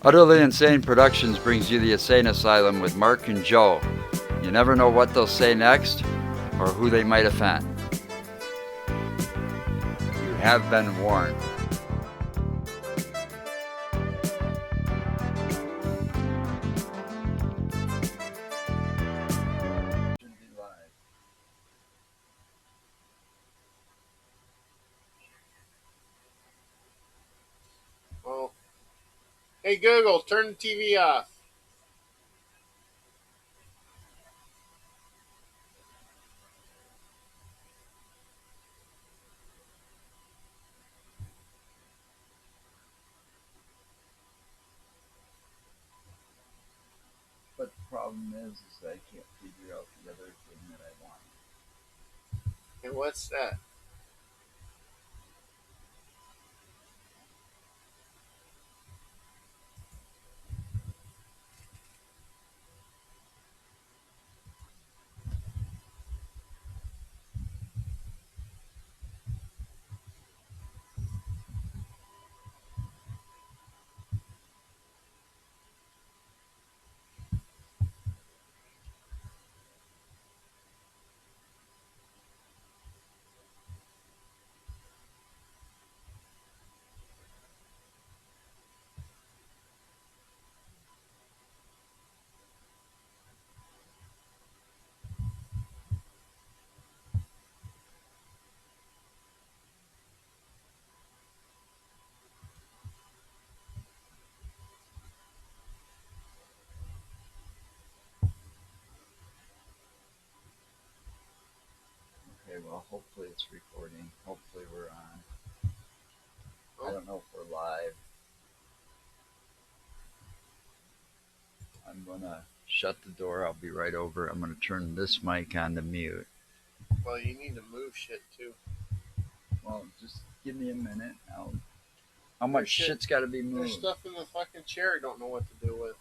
Utterly Insane Productions brings you the Insane Asylum with Mark and Joe. You never know what they'll say next or who they might offend. You have been warned. Well, hey Google, turn the TV off. But the problem is that I can't figure out the other thing that I want. And what's that? Okay, well, hopefully it's recording. Hopefully we're on. I don't know if we're live. I'm gonna shut the door. I'll be right over. I'm gonna turn this mic on to mute. Well, you need to move shit too. Well, just give me a minute. How much shit's got to be moved? There's stuff in the fucking chair I don't know what to do with.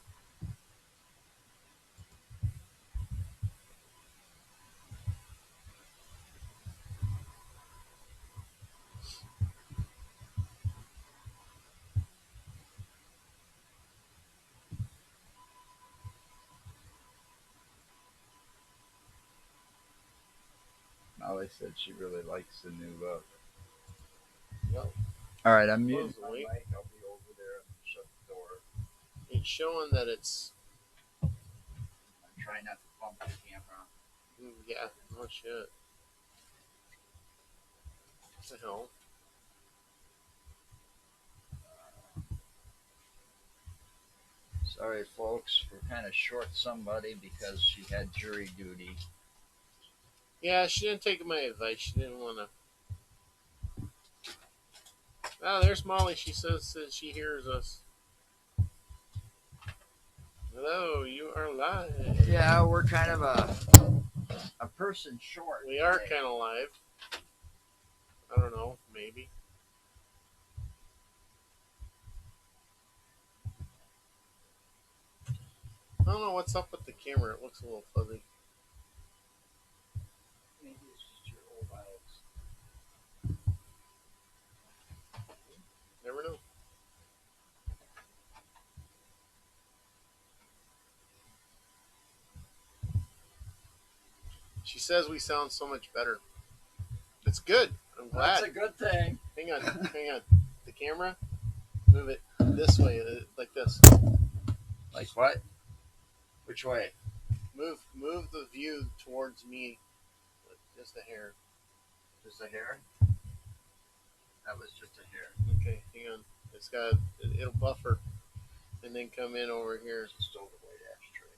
Molly said she really likes the new look. Yep. All right, I'm muting Close my the link. mic. I'll be over there and shut the door. It's showing that it's. I'm trying not to bump the camera. Yeah, no shit. What the hell? Sorry, folks. We're kind of short somebody because she had jury duty. Yeah, she didn't take my advice. She didn't want to. Oh, there's Molly. She says that she hears us. Hello, you are live. Yeah, we're kind of a person short. We are kind of live. I don't know, maybe. I don't know what's up with the camera. It looks a little fuzzy. Maybe it's just your old eyes. Never know. She says we sound so much better. It's good. I'm glad. That's a good thing. Hang on, hang on. The camera, move it this way, like this. Like what? Which way? Move the view towards me, just a hair. Just a hair? That was just a hair. Okay, hang on. It'll buffer, and then come in over here. She stole the white ashtray.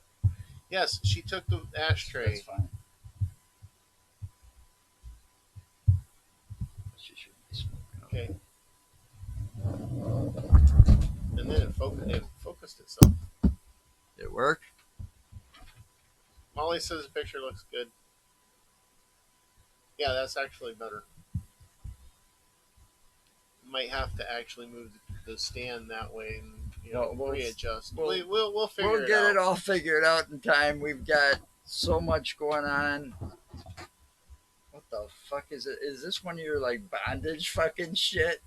Yes, she took the ashtray. That's fine. She should be smoking. Okay. And then it focused itself. Did it work? Molly says the picture looks good. Yeah, that's actually better. Might have to actually move the stand that way and readjust. We'll figure it out. We'll get it all figured out in time. We've got so much going on. What the fuck is it? Is this one of your like bondage fucking shit?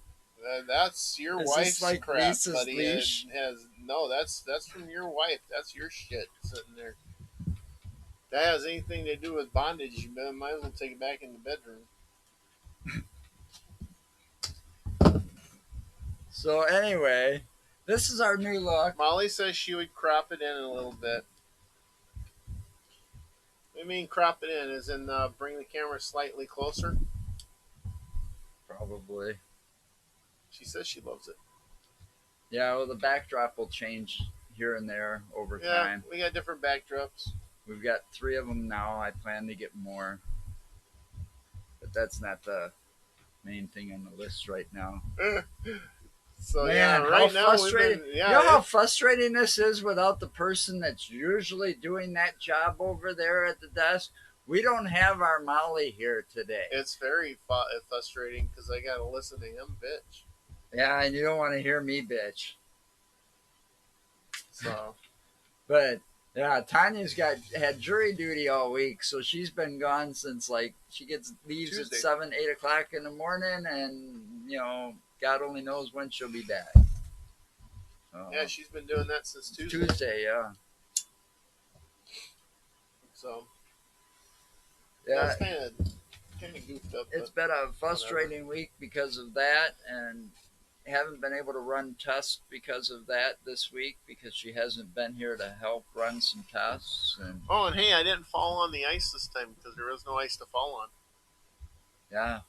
That's your wife's like crap, Lisa's buddy. leash? It has No, that's from your wife. That's your shit sitting there. That has anything to do with bondage, you might as well take it back in the bedroom. So anyway, this is our new look. Molly says she would crop it in a little bit. What do you mean crop it in? As in bring the camera slightly closer? Probably. She says she loves it. Yeah, well, the backdrop will change here and there over Yeah, time. we got different backdrops. We've got 3 of them now. I plan to get more, but that's not the main thing on the list right now. So Man, yeah, how right now we've frustrating! been You know how frustrating this is without the person that's usually doing that job over there at the desk. We don't have our Molly here today. it's very frustrating because I gotta listen to him bitch. Yeah, and you don't want to hear me bitch. So But yeah, Tanya's had jury duty all week, so she's been gone since like she gets leaves Tuesday. at 7, 8 o'clock in the morning, and God only knows when she'll be back. yeah, she's been doing that since Tuesday. Tuesday, yeah. So Yeah, it's kind of goofed up. it's been a frustrating week because of that, and haven't been able to run tests because of that this week because she hasn't been here to help run some tests. And oh, and hey, I didn't fall on the ice this time because there was no ice to fall on. yeah,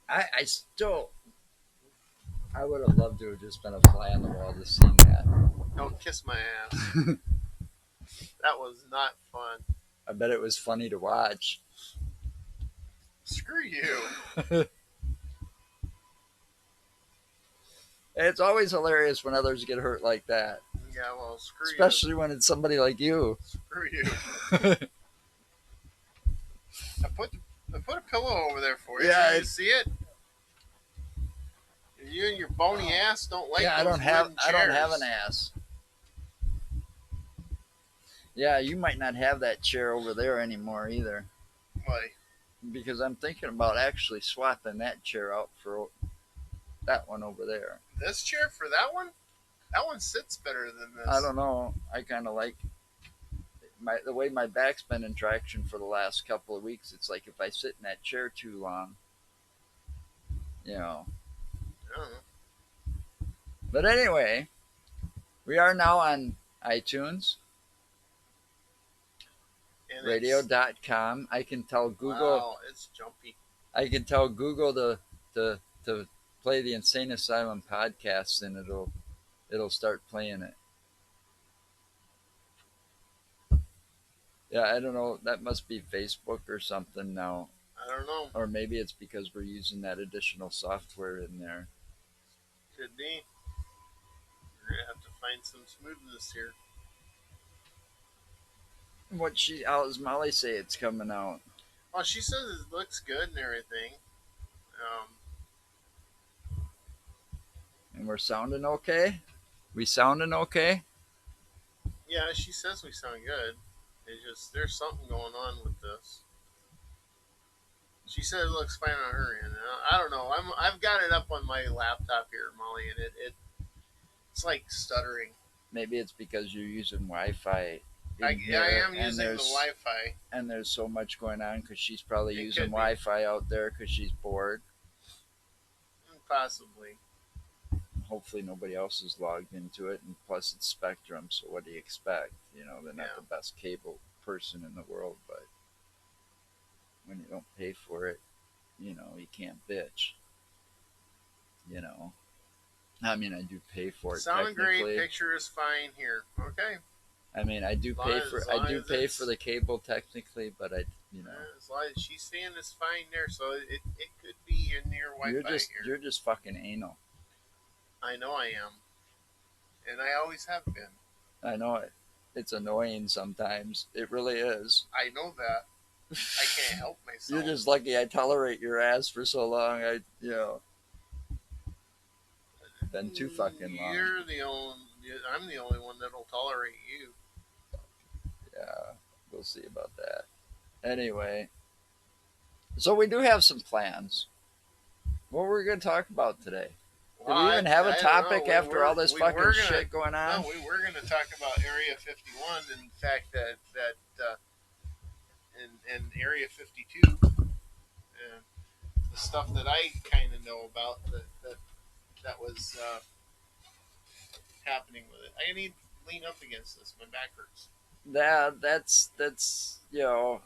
I still I would have loved to have just been a fly on the wall to see that. Don't kiss my ass. That was not fun. I bet it was funny to watch. Screw you. It's always hilarious when others get hurt like that, Yeah, well, screw especially when it's somebody like you. you. Screw you. I put a pillow over there for you. Yeah, So you see it? You and your bony ass don't like. Yeah, I those don't have wooden an ass. Yeah, you might not have that chair over there anymore either. Why? Because I'm thinking about actually swapping that chair out for that one over there. This chair for that one? That one sits better than this. I don't know. I kind of like the way my back's been in traction for the last couple of weeks. It's like if I sit in that chair too long, you know. I don't know. But anyway, we are now on iTunes, And radio.com. I can tell Google. Wow, it's jumpy. I can tell Google to play the Insane Asylum podcast, and it'll start playing it. Yeah, I don't know. That must be Facebook or something now, I don't know. or maybe it's because we're using that additional software in there. Could be. We're gonna have to find some smoothness here. How does Molly say it's coming out? Well, she says it looks good and everything. And we're sounding okay. We sounding okay? Yeah, she says we sound good. It's just there's something going on with this. She said it looks fine on her end. I don't know. I've got it up on my laptop here, Molly, and it's like stuttering. Maybe it's because you're using Wi-Fi. I am using the Wi-Fi, and there's so much going on because she's probably It using could be. Wi-Fi out there because she's bored. possibly. Hopefully nobody else is logged into it, and plus it's Spectrum. So what do you expect? They're not Yeah. the best cable person in the world, but when you don't pay for it, you can't bitch. I mean, I do pay for it Sound great. technically. Picture is fine here. Okay. I mean, I do pay for the cable technically, but As long as she's saying it's fine there, so it could be in your Wi-Fi here. you're just fucking anal. I know I am, and I always have been. I know it. It's annoying sometimes. It really is. I know that. I can't help myself. You're just lucky I tolerate your ass for so long. Been too fucking long. I'm the only one that'll tolerate you. Yeah, we'll see about that. Anyway, so we do have some plans. What were we going to talk about today? Well, Did we even have a I don't know. topic after all this We fucking were gonna shit going no, on? we were gonna talk about Area 51 and the fact that in Area 52 and the stuff that I kind of know about that was happening with it. I need to lean up against this. My back hurts. That's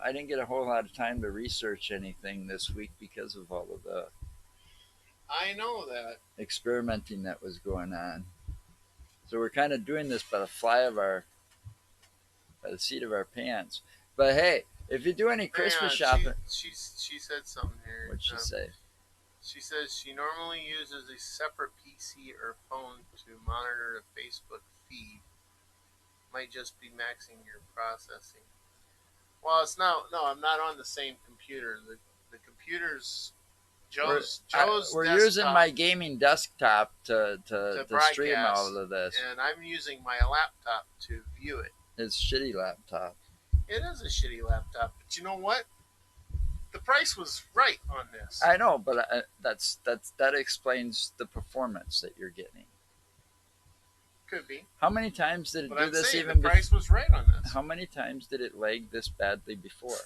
I didn't get a whole lot of time to research anything this week because of all of the I know that. experimenting that was going on. So we're kind of doing this by the fly of our by the seat of our pants. But hey, if you do any Hang Christmas on, shopping, she said something here. what'd she say? She says she normally uses a separate PC or phone to monitor the Facebook feed. Might just be maxing your processing. Well, it's not. No, I'm not on the same computer. The computer's We're Joe's we're using desktop my gaming desktop to to stream all broadcast, of this. and I'm using my laptop to view it. It's shitty laptop. It is a shitty laptop, but you know what? The price was right on this. I know, but that explains the performance that you're getting. Could be, How many times did it but do I'm this saying the even? price was right on this. How many times did it lag this badly before?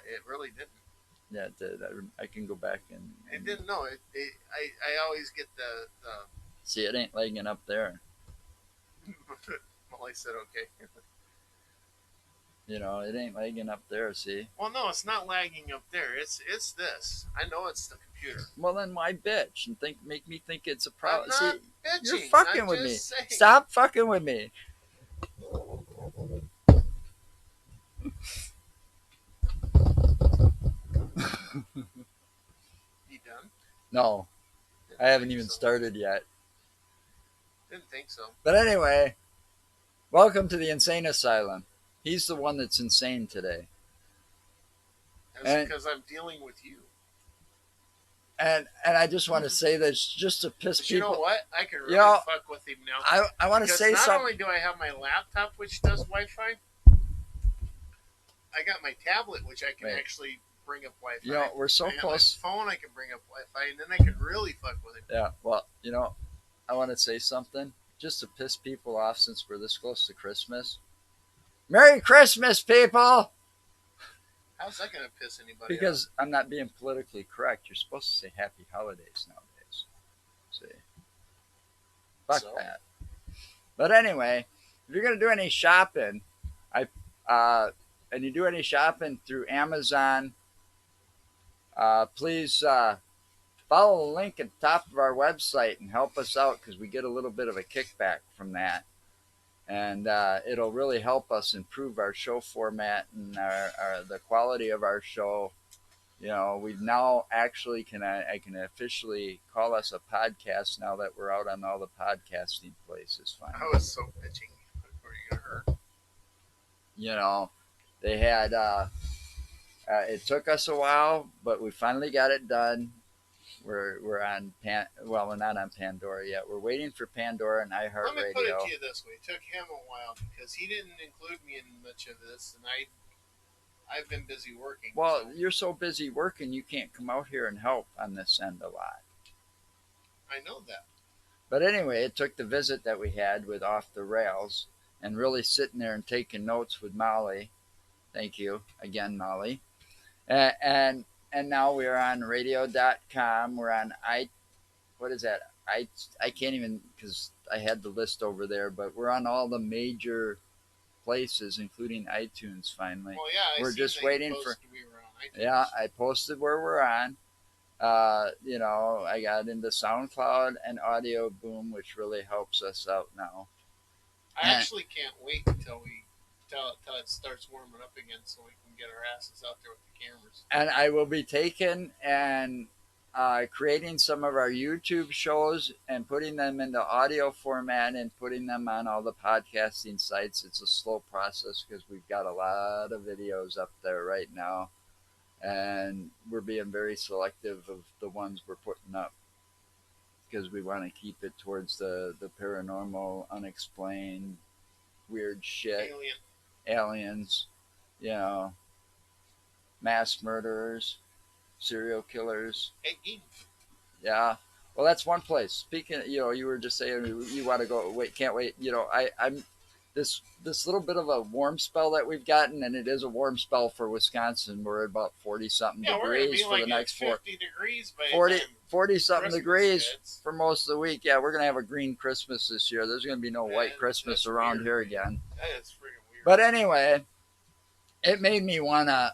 It really didn't. Yeah, it did. I can go back It and didn't. No, I always get the. see it ain't lagging up there. Well, I said okay. It ain't lagging up there. See. Well, no, it's not lagging up there. It's this. I know it's the computer. Well, then why bitch and make me think it's a I'm problem? See, not you're bitching. fucking I'm with me. just saying. Stop fucking with me. You done? No, I Didn't haven't think even so. started yet. Didn't think so. But anyway, welcome to the insane asylum. He's the one that's insane today. That's And because I'm dealing with you. and I just want to say that it's just to piss But you know people. what? I can really You know, fuck with him now. I want to Because say not something. only do I have my laptop, which does Wi-Fi, I got my tablet, which I can Right. actually bring up Wi-Fi. We're so I got close. my phone, I can bring up Wi-Fi, and then I can really fuck with him. Yeah. Well, I want to say something just to piss people off since we're this close to Christmas. Merry Christmas, people! How's that going to piss anybody off? Because I'm not being politically correct. You're supposed to say Happy Holidays nowadays. See, fuck So? that. But anyway, if you're gonna do any shopping, I and you do any shopping through Amazon, please follow the link at the top of our website and help us out because we get a little bit of a kickback from that, and it'll really help us improve our show format and the quality of our show. We've now actually I can officially call us a podcast now that we're out on all the podcasting places finally. I was so bitching. Were you going to hurt? They had it took us a while, but we finally got it done. We're on well, we're not on Pandora yet. We're waiting for Pandora and Let me put it iHeartRadio. to you this way. It took him a while because he didn't include me in much of this, and I've been busy working. Well, so you're so busy working, you can't come out here and help on this end a lot. I know that. But anyway, it took the visit that we had with Off the Rails and really sitting there and taking notes with Molly. Thank you again, Molly. And now we're on radio.com. We're on what is that? I can't even because I had the list over there, but we're on all the major places, including iTunes. Finally, Well, yeah, we're just waiting for. We were on iTunes. Yeah, I posted where we're on. I got into SoundCloud and Audio Boom, which really helps us out now. I actually can't wait until it starts warming up again, so we can get our asses out there with the cameras. And I will be taking and creating some of our YouTube shows and putting them into audio format and putting them on all the podcasting sites. It's a slow process because we've got a lot of videos up there right now. And we're being very selective of the ones we're putting up because we want to keep it towards the paranormal, unexplained, weird shit, aliens, mass murderers. serial killers. Hey, Gein. Yeah. Well, that's one place. Speaking, you were just saying you want to go. Wait, can't wait. I'm this little bit of a warm spell that we've gotten, and it is a warm spell for Wisconsin. We're at about 40 something Yeah, we're gonna degrees be for the like at next 50 degrees by the 40 time 40 something Christmas degrees hits. for most of the week. Yeah, we're gonna have a green Christmas this year. There's gonna be no white Christmas That's around weird, here man. again. That is freaking weird. But anyway, it made me wanna.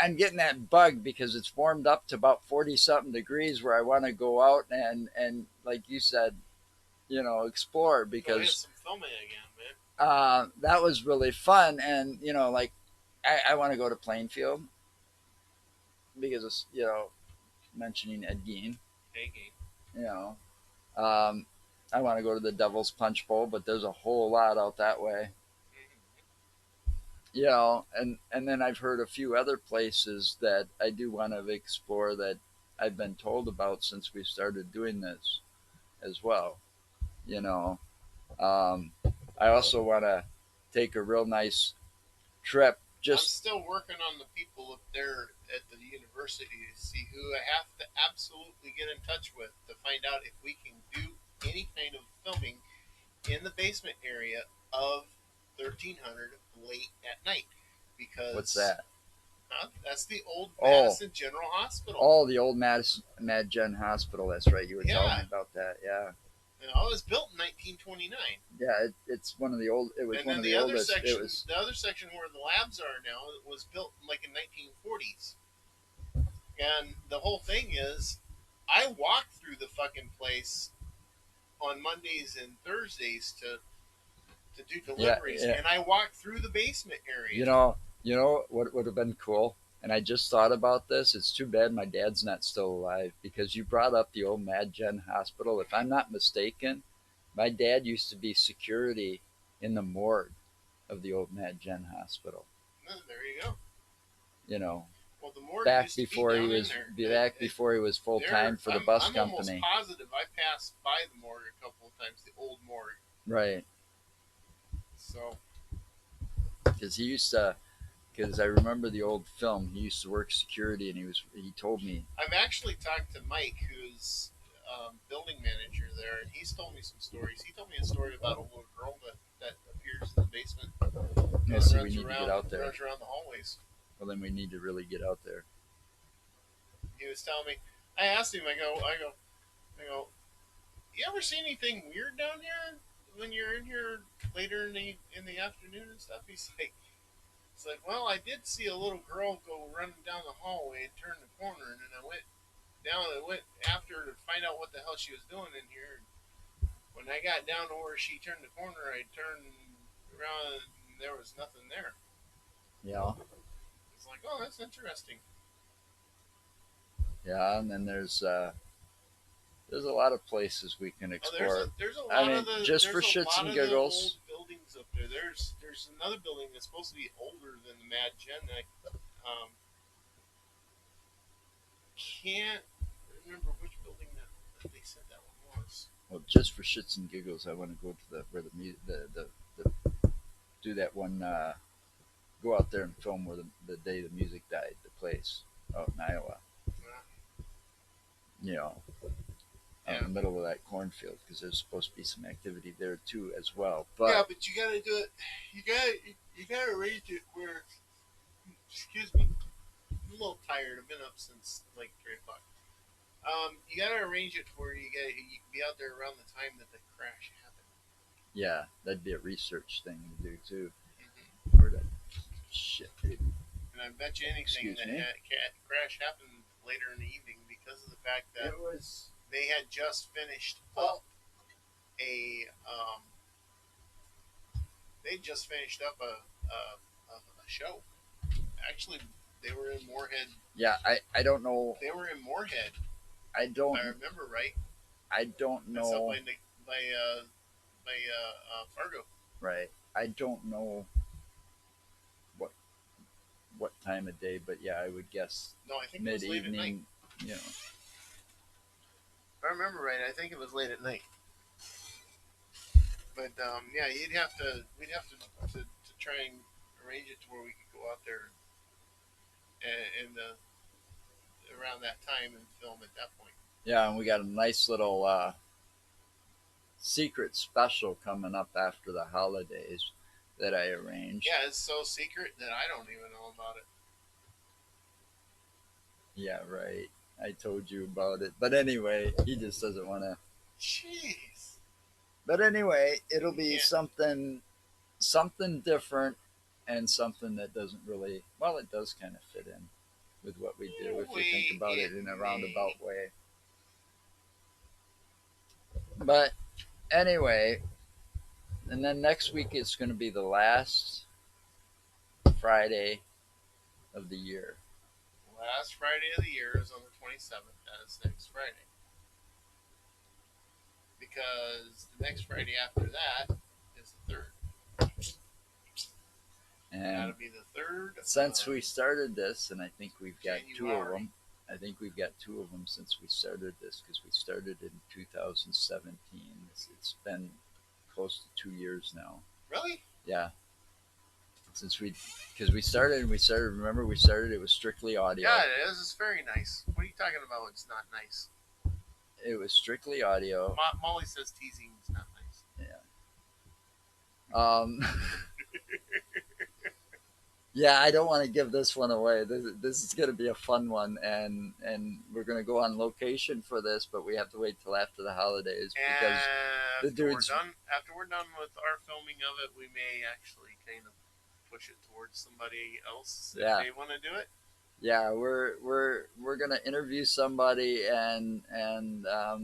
I'm getting that bug because it's warmed up to about 40 something degrees where I want to go out and like you said, explore Go hit because some filming again, man. that was really fun. And like I want to go to Plainfield because it's mentioning Ed Gein, Hey, Gein. you know. Um, I want to go to the Devil's Punch Bowl, but there's a whole lot out that way, Mm-hmm. and then I've heard a few other places that I do want to explore that I've been told about since we started doing this as well. You know, um, I also want to take a real nice trip. I'm Just still working on the people up there at the university to see who I have to absolutely get in touch with to find out if we can do any kind of filming in the basement area of 1300 late at night what's because that? that's the old Oh, Madison General Hospital. oh, the old Mad Gen Hospital. That's right. You were telling me Yeah, about that. Yeah, you know, it was built in 1929. yeah. It's one of the old. It was And one then of the oldest. It was the other section where the labs are now, was built like in 1940s. And the whole thing is, I walk through the fucking place on Mondays and Thursdays to do yeah, deliveries, yeah. and I walk through the basement You area. know, you know what would have been cool. And I just thought about this. It's too bad my dad's not still alive because you brought up the old Mad Gen Hospital. If I'm not mistaken, my dad used to be security in the morgue of the old Mad Gen Hospital. There you go. You know, Well, the morgue back used to be before he down in was there. back before he was full time for the bus I'm almost company. positive I passed by the morgue a couple of times, the old morgue. Right. So Because he used to. Because I remember the old film. He used to work security, and he told me. I've actually talked to Mike, who's building manager there, and he's told me some stories. He told me a story about a little girl that appears in the basement Yeah, and see, we need to get out there. runs around the hallways. Well, then we need to really get out there. He was telling me. I asked him. I go. You ever see anything weird down here when you're in here later in the afternoon and stuff? He's like, well, I did see a little girl go running down the hallway and turn the corner, and then I went down and went after her to find out what the hell she was doing in here. When I got down to where she turned the corner, I turned around and there was nothing there. Yeah. It's like, oh, that's interesting. Yeah, and then there's a lot of places we can Oh, explore. there's a I lot mean, of the just for there's a shits lot and of the giggles. old buildings up there. There's another building that's supposed to be older than the Mad Gen. I can't remember which building that they said that one was. Well, just for shits and giggles, I want to go to the where the do that one. Go out there and film where the day the music died, the place out in Iowa. You know, out Yeah. in the middle of that cornfield because there's supposed to be some activity there too as well. Yeah, But but you gotta do it. You gotta arrange it where. Excuse me. I'm a little tired. I've been up since like 3 o'clock. You gotta arrange it where you can be out there around the time that the crash happened. yeah, that'd be a research thing to do too. Mm-hmm. Where that shit, dude. And I bet you anything Excuse that me. crash happened later in the evening because of the fact that It was. they had just finished up a they just finished up a show. Actually, they were in Moorhead. Yeah, I don't know. They were in Moorhead, I if don't I remember right. I don't That's up know. by Fargo. Right. I don't know what what time of day, but yeah, I would guess No, I think it mid was late at night. evening. You know. If I remember right, I think it was late at night. But yeah, we'd have to try and arrange it to where we could go out there and around that time and film at that point. Yeah, and we got a nice little secret special coming up after the holidays that I arranged. Yeah, it's so secret that I don't even know about it. Yeah, right. I told you about it. But anyway, he just doesn't want to. Jeez. But anyway, it'll You be can't. something different and something that doesn't really, well, it does kind of fit in with what we do if you think about It it in a may. roundabout way. But anyway, and then next week is going to be the last Friday of the year. Last Friday of the year is on the 27th. That is next Friday. Because the next Friday after that is the 3rd. And That'll be the 3rd since of we started this, and I think we've got two of January. them. I think we've got two of them since we started this because we started in 2017. It's been close to 2 years now. Really? Yeah, since because we started. Remember, we started. It was strictly Yeah, audio. it is. It's very nice. What are you talking about? It's not nice. It was strictly audio. Molly says teasing is not nice. Yeah. Yeah, I don't want to give this one away. This is going to be a fun one, and we're going to go on location for this, but we have to wait till after the holidays because And the dudes. after we're done with our filming of it, we may actually kind of push it towards somebody else if Yeah, they want to do it. yeah, we're going to interview somebody, and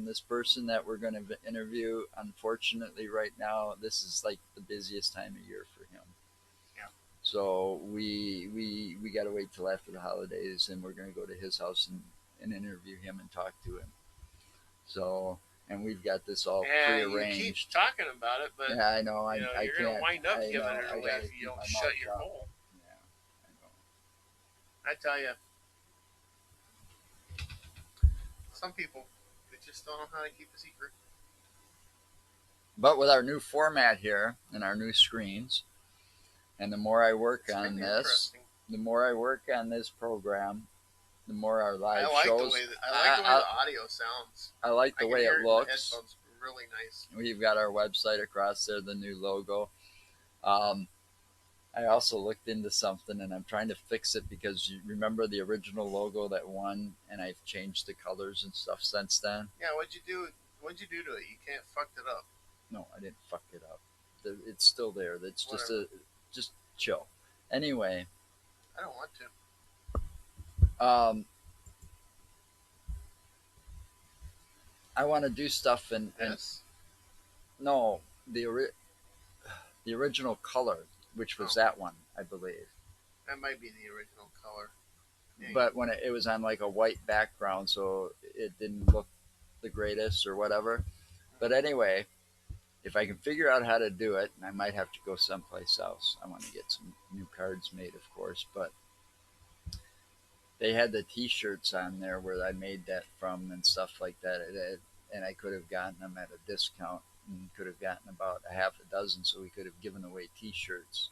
this person that we're going to interview, unfortunately, right now, this is like the busiest time of year for him. Yeah. So we got to wait till after the holidays, and we're going to go to his house and interview him and talk to him. So, and we've got this all And you keep prearranged. talking about it, but Yeah, I know. I you're gonna can't. wind up I giving know. it I away got to if you keep don't my shut mouth your shut. hole. Yeah, I know. I tell you, some people they just don't know how to keep a secret. But with our new format here and our new screens, and the more I work It's on kind of this, interesting. the more I work on this program, the more our I live like the shows. way the audio sounds. I like I the can way hear it it in the looks. headphones really nice. We've got our website across there, the new logo. Um, I also looked into something and I'm trying to fix it because you remember the original logo that won, and I've changed the colors and stuff since then. Yeah, what'd you do? What'd you do to it? You can't fuck it up. No, I didn't fuck it up. It's still there. It's Whatever. just chill. Anyway, I don't want to. um, I want to do stuff and This? no, the original color, which was Oh, that one, I believe. that might be the original color. Yeah, But when it was on like a white background, so it didn't look the greatest or whatever. But anyway, if I can figure out how to do it, and I might have to go someplace else. I want to get some new cards made, of course, but they had the T-shirts on there where I made that from and stuff like that, and I could have gotten them at a discount and could have gotten about a half a dozen, so we could have given away T-shirts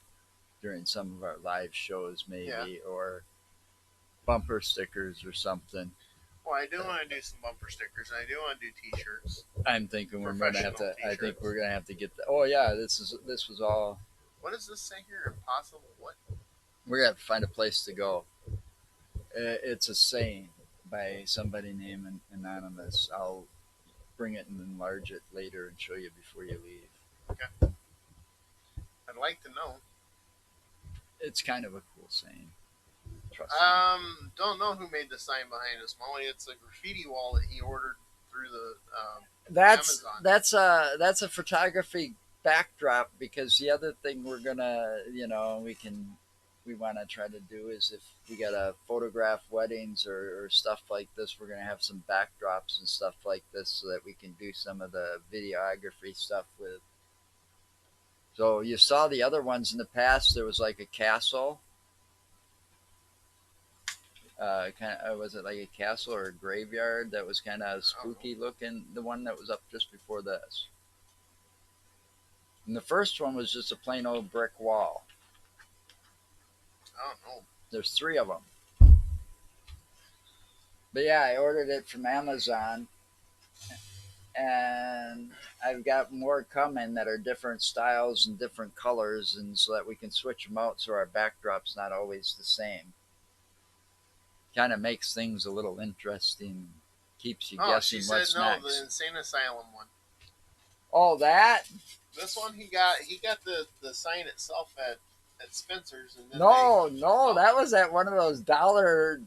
during some of our live shows, yeah. maybe, or bumper stickers or something. Well, I do want to do some bumper stickers. And I do want to do T-shirts, I'm thinking we're gonna have professional to. I think T-shirts. we're gonna have to get the. Oh yeah, this was all. What does this say here? Impossible. What? We're gonna have to find a place to go. It's a saying by somebody named Anonymous. I'll bring it and enlarge it later and show you before you leave. Okay. I'd like to know. It's kind of a cool saying. Trust me. Don't know who made the sign behind us, Molly. It's a graffiti wall that he ordered through the Amazon. That's a photography backdrop because the other thing we're gonna we want to try to do is if we gotta photograph weddings or stuff like this, we're gonna have some backdrops and stuff like this so that we can do some of the videography stuff with. So you saw the other ones in the past. There was like a castle. Kind of was it like a castle or a graveyard that was kind of I don't know. spooky looking? The one that was up just before this, and the first one was just a plain old brick wall. I don't know. There's three of them. But yeah, I ordered it from Amazon, and I've got more coming that are different styles and different colors, and so that we can switch them out so our backdrop's not always the same. Kind of makes things a little interesting, keeps you Oh, she guessing said what's no, the next. Insane Asylum one. Oh, that? This one he got the sign itself at Spencer's, and then they. No, no, Oh, that was at one of those Dollar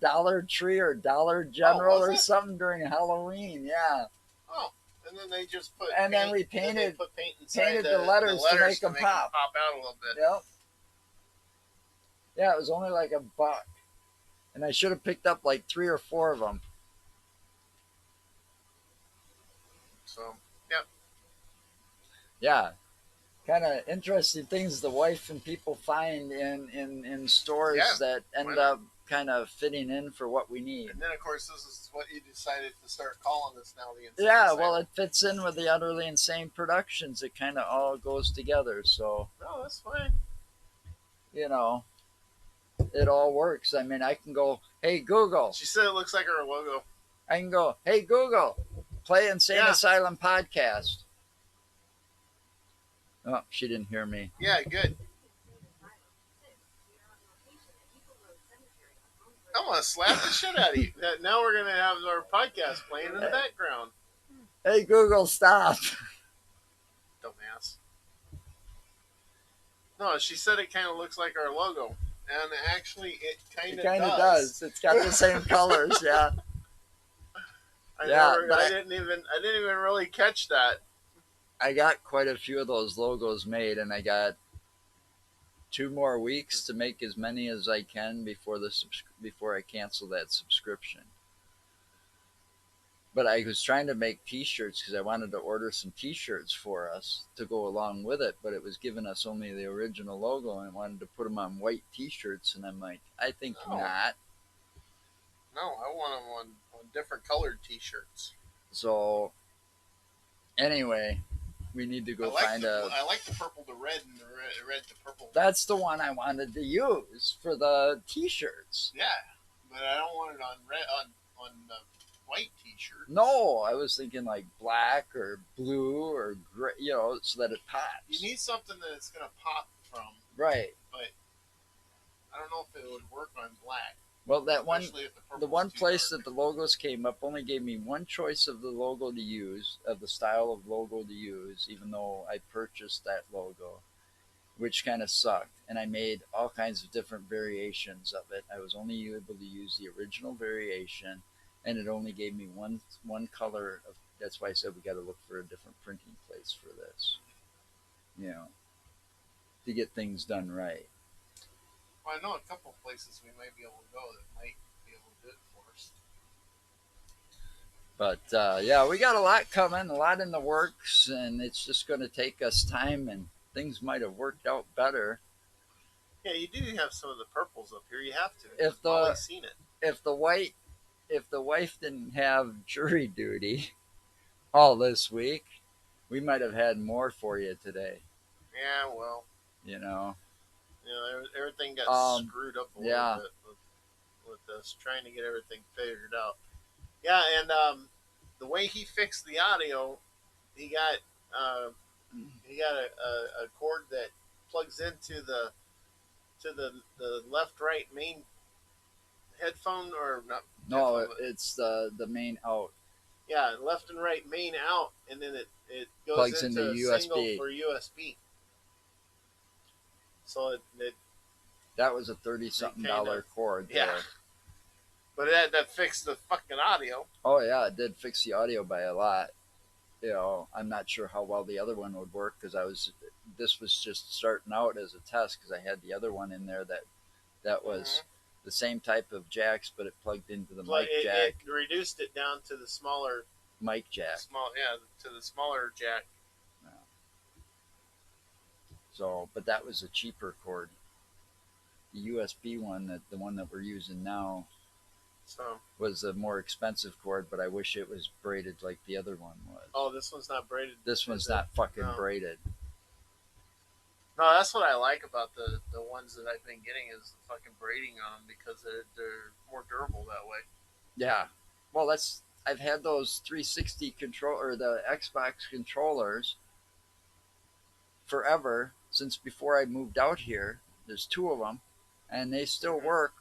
Tree or Dollar oh, General was or it? something during Halloween. Yeah, Oh, and then they just put and then paint. we Then they put paint inside painted the the letters to letters make to them make them pop. pop out a little bit. Yep. Yeah, it was only like $1, and I should have picked up like 3 or 4 of them. So, yep, Yeah, kind of interesting things the wife and people find in yeah, stores that why end not? up kind of fitting in for what we need. And then of course this is what you decided to start calling this now, the Insane Yeah, well, Asylum. it fits in with the Utterly Insane Productions. It kind of all goes together. So, No, that's fine. you know, it all works. I mean, I can go, hey, Google. She said it looks like her logo. I can go, hey, Google, play Insane Yeah, Asylum podcast. Oh, she didn't hear me. yeah, good. I'm gonna slap the shit out of you. Now we're gonna have our podcast playing in the background. Hey, Google, stop. Dumbass. No, she said it kind of looks like our logo, and actually, it kind It of kind of does. does. It's got the same colors. Yeah. Yeah, but I didn't even really catch that. I got quite a few of those logos made, and I got 2 more weeks to make as many as I can before I cancel that subscription. But I was trying to make T-shirts because I wanted to order some T-shirts for us to go along with it, but it was giving us only the original logo, and I wanted to put them on white T-shirts, and I'm like, I think No, not. no, I want them on different colored T-shirts. So anyway, we need to go find a. I like the purple to red and the red to purple. That's the one I wanted to use for the T-shirts. Yeah, but I don't want it on red on white T-shirts. No, I was thinking like black or blue or gray, so that it pops. You need something that it's gonna pop from, Right. but I don't know if it would work on black. Well, that one, Especially if the one too place dark. that the logos came up only gave me one choice of the logo to use, of the style of logo to use, even though I purchased that logo, which kind of sucked. And I made all kinds of different variations of it. I was only able to use the original variation, and it only gave me one color of. That's why I said we got to look for a different printing place for this, you know, to get things done right. Well, I know a couple places we might be able to go that might be able to do it for us. But yeah, we got a lot coming, a lot in the works, and it's just going to take us time, and things might have worked out better Yeah, you do have some of the purples up here. You have to. if I've always seen it. if the white if the wife didn't have jury duty all this week. We might have had more for you today. Yeah, well, You know. everything got screwed up a Yeah. little bit with us trying to get everything figured out. Yeah, and the way he fixed the audio, he got uh, a cord that plugs into the left right main headphone or not. No, Headphone, it's the main out. yeah, left and right main out, and then it goes Plugs into into a single USB. for USB. So it That was a 30 something dollar cord. yeah. There. But that fixed the fucking audio. Oh yeah, it did fix the audio by a lot. I'm not sure how well the other one would work because this was just starting out as a test because I had the other one in there that was the same type of jacks, but it plugged into the mic jack. It reduced it down to the smaller mic jack. To the smaller jack. Yeah. So, but that was a cheaper cord. The USB one, the one that we're using now, was a more expensive cord, but I wish it was braided like the other one was. Oh, this one's not braided. This one's not fucking braided. No, that's what I like about the ones that I've been getting is the fucking braiding on them because they're more durable that way. Yeah, Well, that's I've had those 360 control or the Xbox controllers forever since before I moved out here. There's two of them, and they still Mm-hmm. work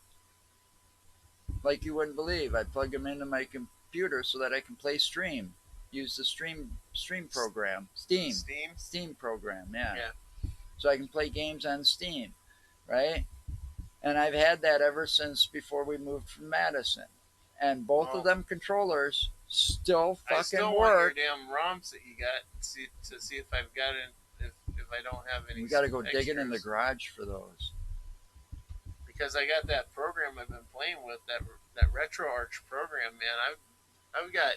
like you wouldn't believe. I plug them into my computer so that I can play stream. Use the stream program, Steam. Steam program, yeah. Yeah. So I can play games on Steam, right? And I've had that ever since before we moved from Madison. And both of Well, them controllers still I fucking still want your work. damn ROMs that you got to see if I've got it. If I don't have any We got to go extras. digging in the garage for those. Because I got that program I've been playing with, that RetroArch program, man. I've got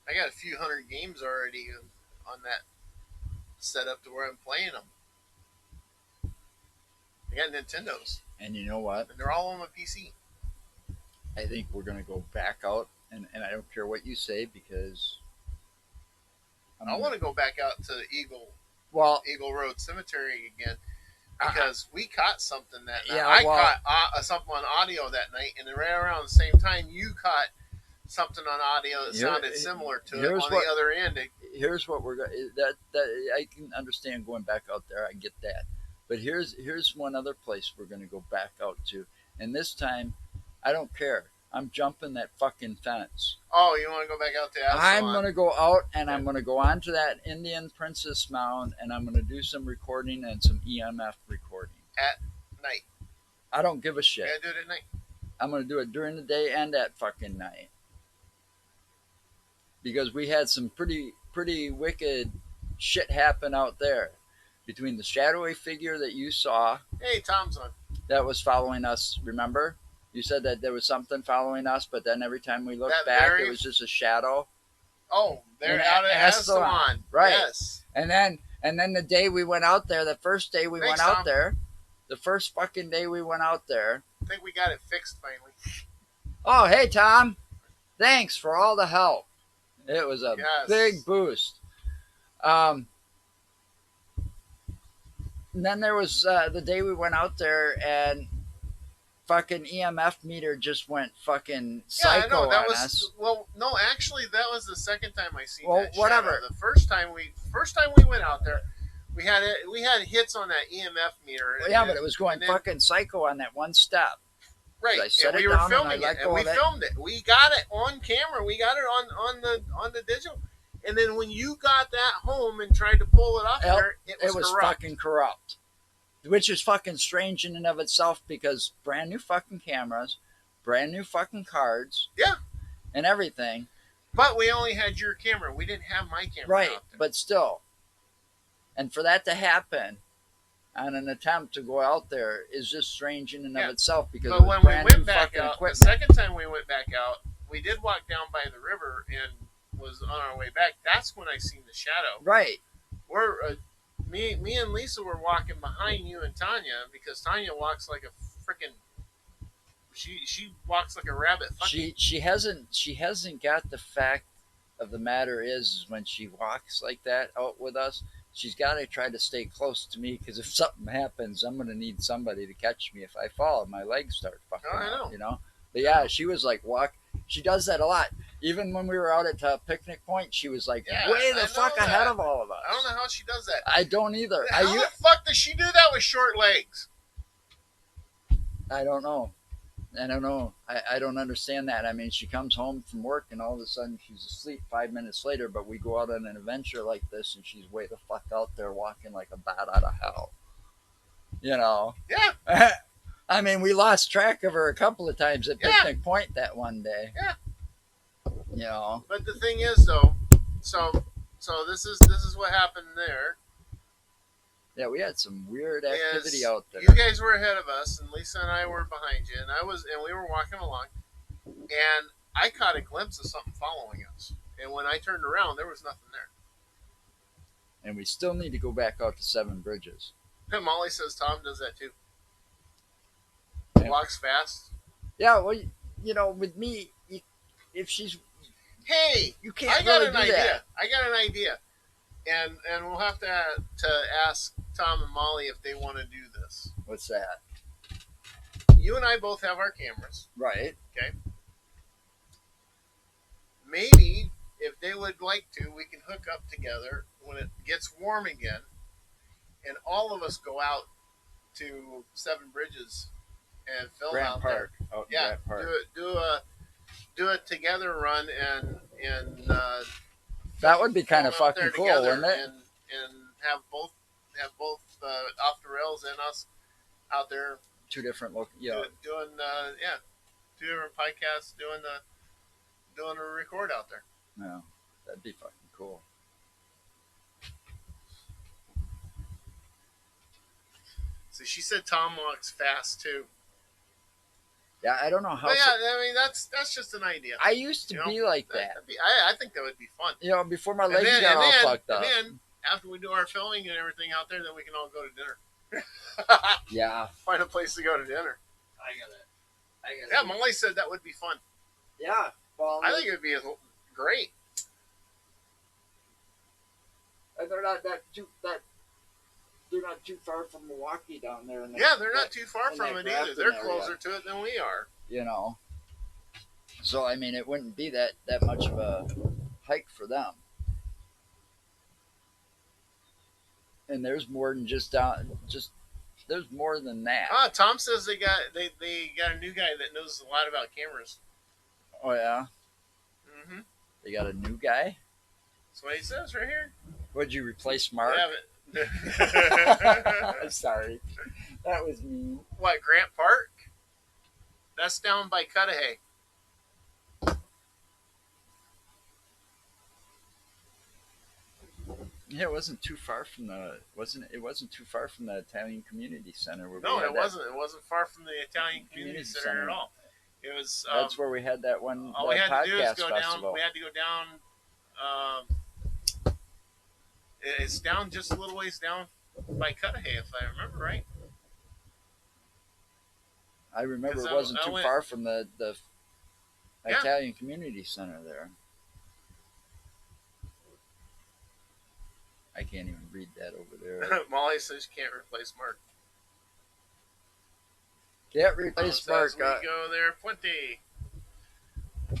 I got a few hundred games already on that set up to where I'm playing them. I got Nintendos, And you know what? and they're all on my PC. I think we're going to go back out, and I don't care what you say because I want to go back out to well, Eagle Road Cemetery again uh, because we caught something that night. yeah, I well, caught something on audio that night, and right around the same time you caught something on audio that sounded similar to it on the other end. Here's what we're going that I can understand going back out there. I get that, but here's one other place we're going to go back out to, and this time I don't care. I'm jumping that fucking fence. Oh, you want to go back out to Asylum? I'm gonna go out and I'm gonna go onto that Indian Princess Mound and I'm gonna do some recording and some EMF recording at night. I don't give a shit. Yeah, do it at night. I'm gonna do it during the day and at fucking night because we had some pretty wicked shit happen out there between the shadowy figure that you saw. Hey, Tom's on. That was following us. Remember? You said that there was something following us, but then every time we looked back, it was just a shadow. Oh, they're out at Asylum. Right. Yes. And then the day we went out there, the first day we went out there, the first fucking day we went out there. I think we got it fixed finally. Oh, hey Tom. Thanks for all the help. It was a big boost. And then there was the day we went out there and fucking EMF meter just went fucking psycho on us. Well, no, actually, that was the second time I seen that. Whatever. Shadow. The first time we went out there, we had hits on that EMF meter. Well, yeah, but it was going fucking psycho on that one step. Right. And we were filming it, and we filmed it. We got it on camera. We got it on the digital. And then when you got that home and tried to pull it off there, it was corrupt. Fucking corrupt. Which is fucking strange in and of itself because brand new fucking cameras, brand new fucking cards, yeah, and everything. But we only had your camera. We didn't have my camera. Right, but still. And for that to happen on an attempt to go out there is just strange in and of itself because but when we went back out, the second time we went back out, we did walk down by the river and was on our way back. That's when I seen the shadow. Right. Me and Lisa were walking behind you and Tanya because Tanya walks like a freaking. She walks like a rabbit. She hasn't got the fact of the matter is when she walks like that out with us, she's got to try to stay close to me because if something happens, I'm gonna need somebody to catch me if I fall. My legs start fucking out, you know. But yeah, she was like walk. She does that a lot. Even when we were out at Picnic Point, she was like way the fuck ahead of all of us. I don't know how she does that. I don't either. How the fuck does she do that with short legs? I don't know. I don't understand that. I mean, she comes home from work and all of a sudden she's asleep 5 minutes later, but we go out on an adventure like this and she's way the fuck out there walking like a bat out of hell. You know? Yeah. I mean, we lost track of her a couple of times at Picnic Point that one day. Yeah. You know. But the thing is, though, so this is what happened there. Yeah, we had some weird activity out there. You guys were ahead of us, and Lisa and I were behind you, and we were walking along, and I caught a glimpse of something following us. And when I turned around, there was nothing there. And we still need to go back out to Seven Bridges. And Molly says Tom does that too. Yeah. Walks fast. Yeah, well, you know, with me, if she's... Hey, you can't I got really an do idea. That. I got an idea. And we'll have to ask Tom and Molly if they want to do this. What's that? You and I both have our cameras. Right. Okay. would like to, we can hook up together when it gets warm again, and all of us go out to Seven Bridges and film Grant out there. Park. Out in Yeah, Grant do Park. it. Do a together run and That would be kind film of out fucking there cool, together wouldn't it? and have both off the rails and us out there Two different look. Yeah. doing yeah, two different podcasts doing a record out there. No, that'd be fucking cool. So she said Tom walks fast too. Yeah, I don't know how. But yeah, I mean that's just an idea. I used to You know, be like that. I think that would be fun. You know, before my And legs got all fucked and up. then after we do our filming and everything out there, then we can all go to dinner. Yeah. Find a place to go to dinner. I got it. Yeah, Molly said that would be fun. Yeah. Well, I think it would be great. and they're not they're not too far from Milwaukee down there. Yeah, they're not too far in from that it either. Grafton They're area. closer to it than we are. You know. So I mean, it wouldn't be that much of a hike for them. And there's more than there's more than that. Tom says they got a new guy that knows a lot about cameras. Oh yeah, Mm-hmm. they got a new guy. That's what he says right here. Would you replace Mark? Yeah, I'm sorry, that was mean. what, Grant Park? That's down by Cudahy. Yeah, it wasn't too far from it wasn't too far from the Italian Community Center where No, we had it wasn't. It wasn't far from the Italian Community Center at all. It was. That's where we had that one all we had to do is podcast go festival. down. We had to go down. It's down just a little ways down by Cudahy, if I remember right. I remember 'Cause it wasn't I too went- far from the Yeah. Italian Community Center there. I can't even read that over there. Molly says you can't replace Mark. Can't Tom replace says Mark. we go there plenty.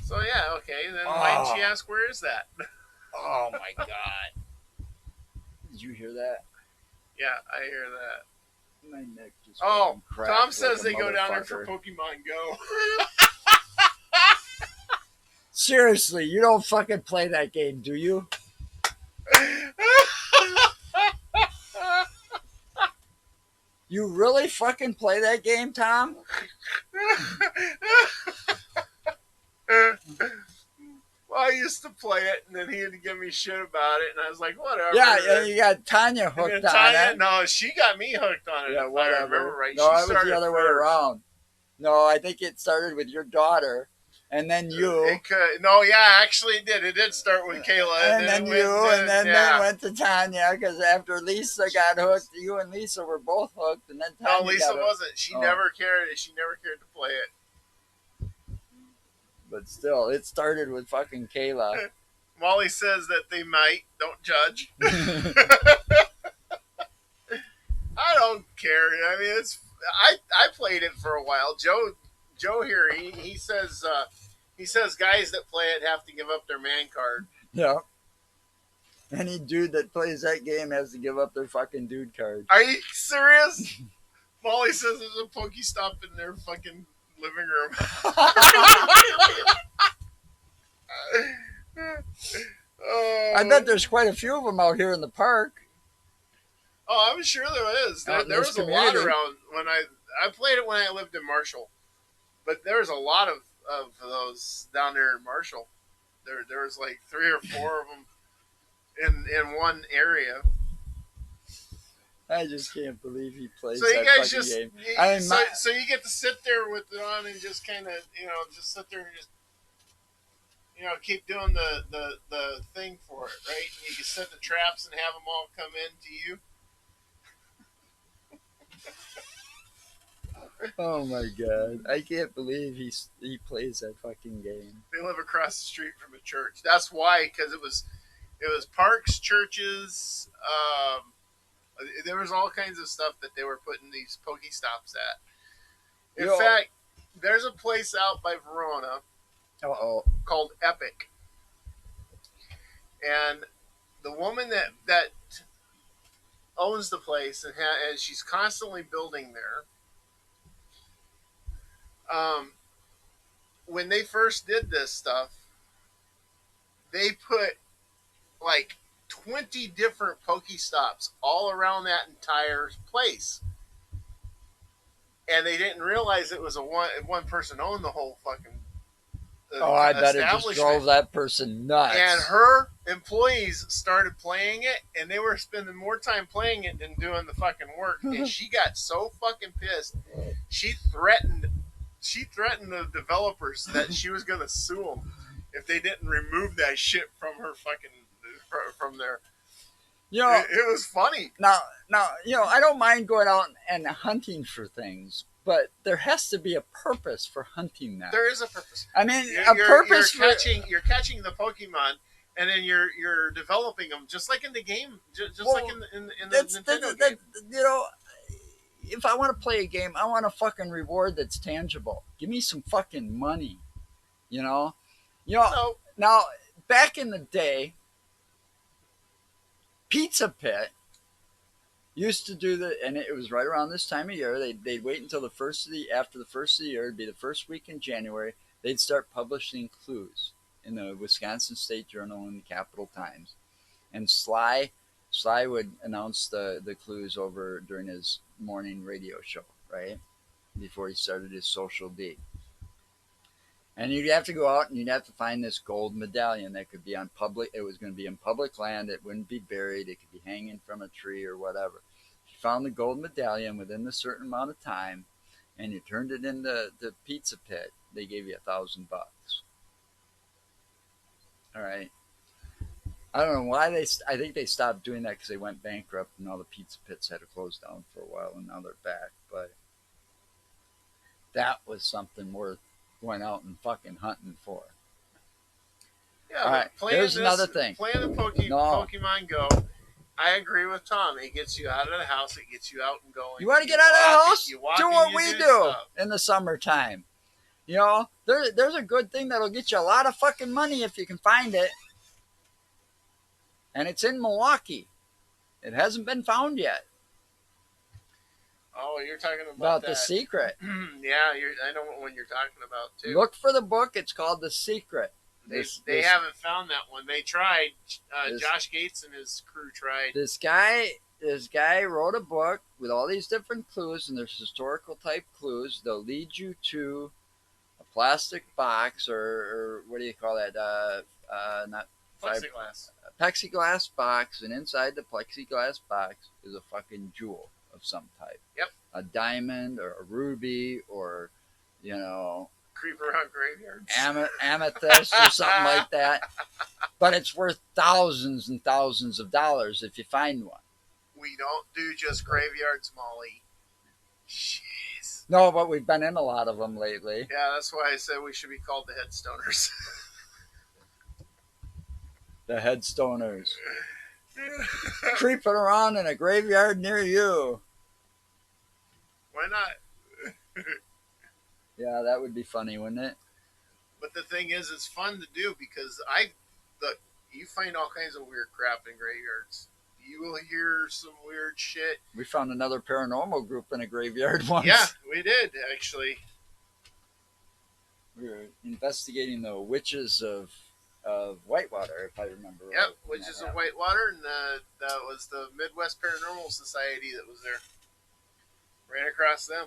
So yeah, okay. Then why Oh. didn't she ask where is that? Oh my god! Did you hear that? Yeah, I hear that. My neck just. Oh, fucking cracked Tom like says a they go down there for motherfucker. Pokemon Go. Seriously, you don't fucking play that game, do you? You really fucking play that game, Tom? Well, I used to play it, and then he had to give me shit about it, and I was like, whatever. Yeah, and you got Tanya And hooked then on Tanya, it. no, she got me hooked on it. Yeah, if I whatever. remember right. No, She it was started the other way first. around. No, I think it started with your daughter, and then you, It could. No, yeah, actually, it did. It did start with Kayla, and then it you, went to- and then yeah. they went to Tanya because after Lisa got hooked, you and Lisa were both hooked, and then Tanya No, Lisa got hooked. wasn't. She Oh. never cared. She never cared to play it. But still, it started with fucking Kayla. Molly says that they might. Don't judge. I don't care. I mean, I played it for a while. Joe here, he says guys that play it have to give up their man card. Yeah. Any dude that plays that game has to give up their fucking dude card. Are you serious? Molly says there's a Pokestop in their fucking living room. I bet there's quite a few of them out here in the park. Oh, I'm sure there is. Out in There this was a lot community. around when I played it when I lived in Marshall, but there was a lot of those down there in Marshall. There was like 3 or 4 of them in one area. I just can't believe he plays So that you guys fucking just game. I mean, so you get to sit there with it on and just kind of just sit there and just keep doing the thing for it, right? You can set the traps and have them all come in to you. Oh my god! I can't believe he plays that fucking game. They live across the street from a church. That's why, because it was parks, churches. There was all kinds of stuff that they were putting these Pokestops at. In fact, there's a place out by Verona Uh-oh. called Epic, and the woman that owns the place and she's constantly building there. Um, when they first did this stuff, they put like 20 different Pokestops all around that entire place. And they didn't realize it was a one person owned the whole fucking Oh, I bet it just establishment. drove that person And nuts. her employees started playing it, and they were spending more time playing it than doing the fucking work. And she got so fucking pissed, she threatened the developers that she was gonna sue them if they didn't remove that shit from her fucking from there. You know, It was funny. now, I don't mind going out and hunting for things, but there has to be a purpose for hunting them. There is a purpose. I mean, a purpose You're catching the Pokemon, and then you're developing them just like in the game, just Well, like in the Nintendo game. you know, if I want to play a game, I want a fucking reward that's tangible. Give me some fucking money. You know, you know. So Now, back in the day, Pizza Pit used to do and it was right around this time of year. They'd wait until after the first of the year, it'd be the first week in January. They'd start publishing clues in the Wisconsin State Journal and the Capital Times. And Sly would announce the clues over during his morning radio show, right before he started his social D. And you'd have to go out and you'd have to find this gold medallion that could be on public. It was going to be in public land. It wouldn't be buried. It could be hanging from a tree or whatever. If you found the gold medallion within a certain amount of time, and you turned it in the Pizza Pit, they gave you $1,000. All right. I don't know why I think they stopped doing that because they went bankrupt and all the pizza pits had to close down for a while, and now they're back. But that was something worth going out and fucking hunting for. yeah, All right, here's another thing. Playing the No, Pokemon Go. I agree with Tom. It gets you out of the house. It gets you out and going. you want to get out of the house? You walk Do and what you we do stuff. in the summertime. There's a good thing that'll get you a lot of fucking money if you can find it. And it's in Milwaukee. It hasn't been found yet. Oh, you're talking About that. The Secret. Yeah, I know what one you're talking about too. Look for the book. It's called The Secret. They haven't found that one. They tried. Josh Gates and his crew tried. This guy wrote a book with all these different clues, and there's historical type clues. They'll lead you to a plastic box, or what do you call that? Not Plexiglass. A plexiglass box, and inside the plexiglass box is a fucking jewel of some type. Yep. A diamond or a ruby or, Creeper hunt graveyards. Amethyst or something like that. But it's worth thousands and thousands of dollars if you find one. We don't do just graveyards, Molly. Jeez. No, but we've been in a lot of them lately. Yeah, that's why I said we should be called the Headstoners. The Headstoners. Creeping around in a graveyard near you. Why not? Yeah, that would be funny, wouldn't it? But the thing is, it's fun to do because you find all kinds of weird crap in graveyards. You will hear some weird shit. We found another paranormal group in a graveyard once. Yeah, we did actually. We were investigating the witches of Whitewater, if I remember right. Yep, Witches of Whitewater, and that was the Midwest Paranormal Society that was there. Ran across them.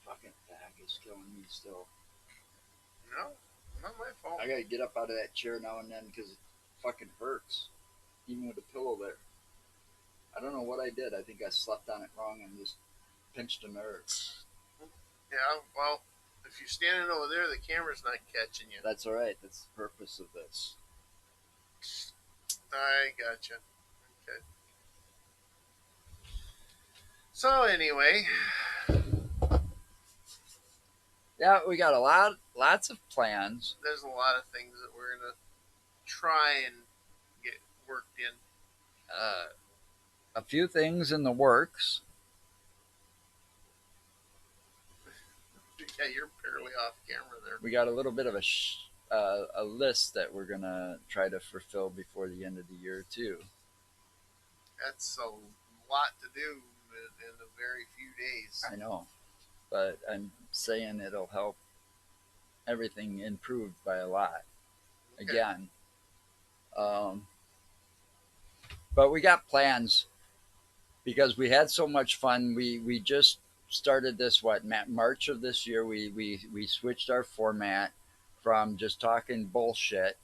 Fucking back is killing me still. No, not my fault. I gotta get up out of that chair now and then because it fucking hurts, even with the pillow there. I don't know what I did. I think I slept on it wrong and just pinched a nerve. Yeah, well, if you're standing over there, the camera's not catching you. That's all right. That's the purpose of this. I gotcha. Okay. So anyway, Yeah, we got lots of plans. there's a lot of things that we're gonna try and get worked in. A few things in the works. Yeah, you're barely off camera there. We got a little bit of a list that we're gonna try to fulfill before the end of the year too. That's a lot to do in a very few days. I know, but I'm saying it'll help everything improve by a lot. Okay. Again, um, but we got plans because we had so much fun. We just started this what March of this year. We switched our format from just talking bullshit,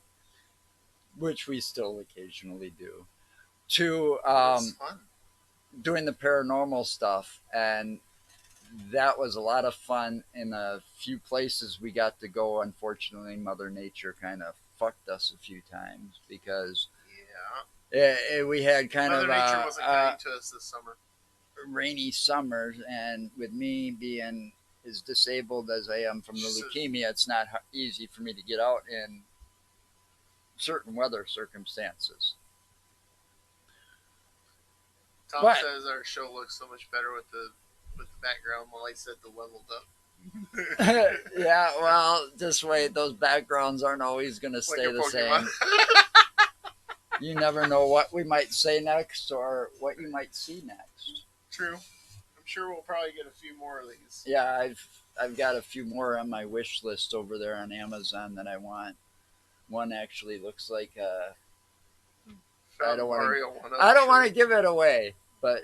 which we still occasionally do, to It was fun. doing the paranormal stuff, and that was a lot of fun. In a few places we got to go, unfortunately, Mother Nature kind of fucked us a few times because Yeah. we had kind Mother of Nature wasn't a kind to us this summer. rainy summers, and with me being as disabled as I am from the She said, leukemia, it's not easy for me to get out in certain weather circumstances. Tom But says our show looks so much better with the background lights at the leveled up. yeah, well, just wait. Those backgrounds aren't always going to Like stay a the Pokemon. same. You never know what we might say next or what you might see next. True. I'm sure we'll probably get a few more of these. Yeah, I've got a few more on my wish list over there on Amazon that I want. One actually looks like I Found don't want to Mario one up. I don't want to give it away, but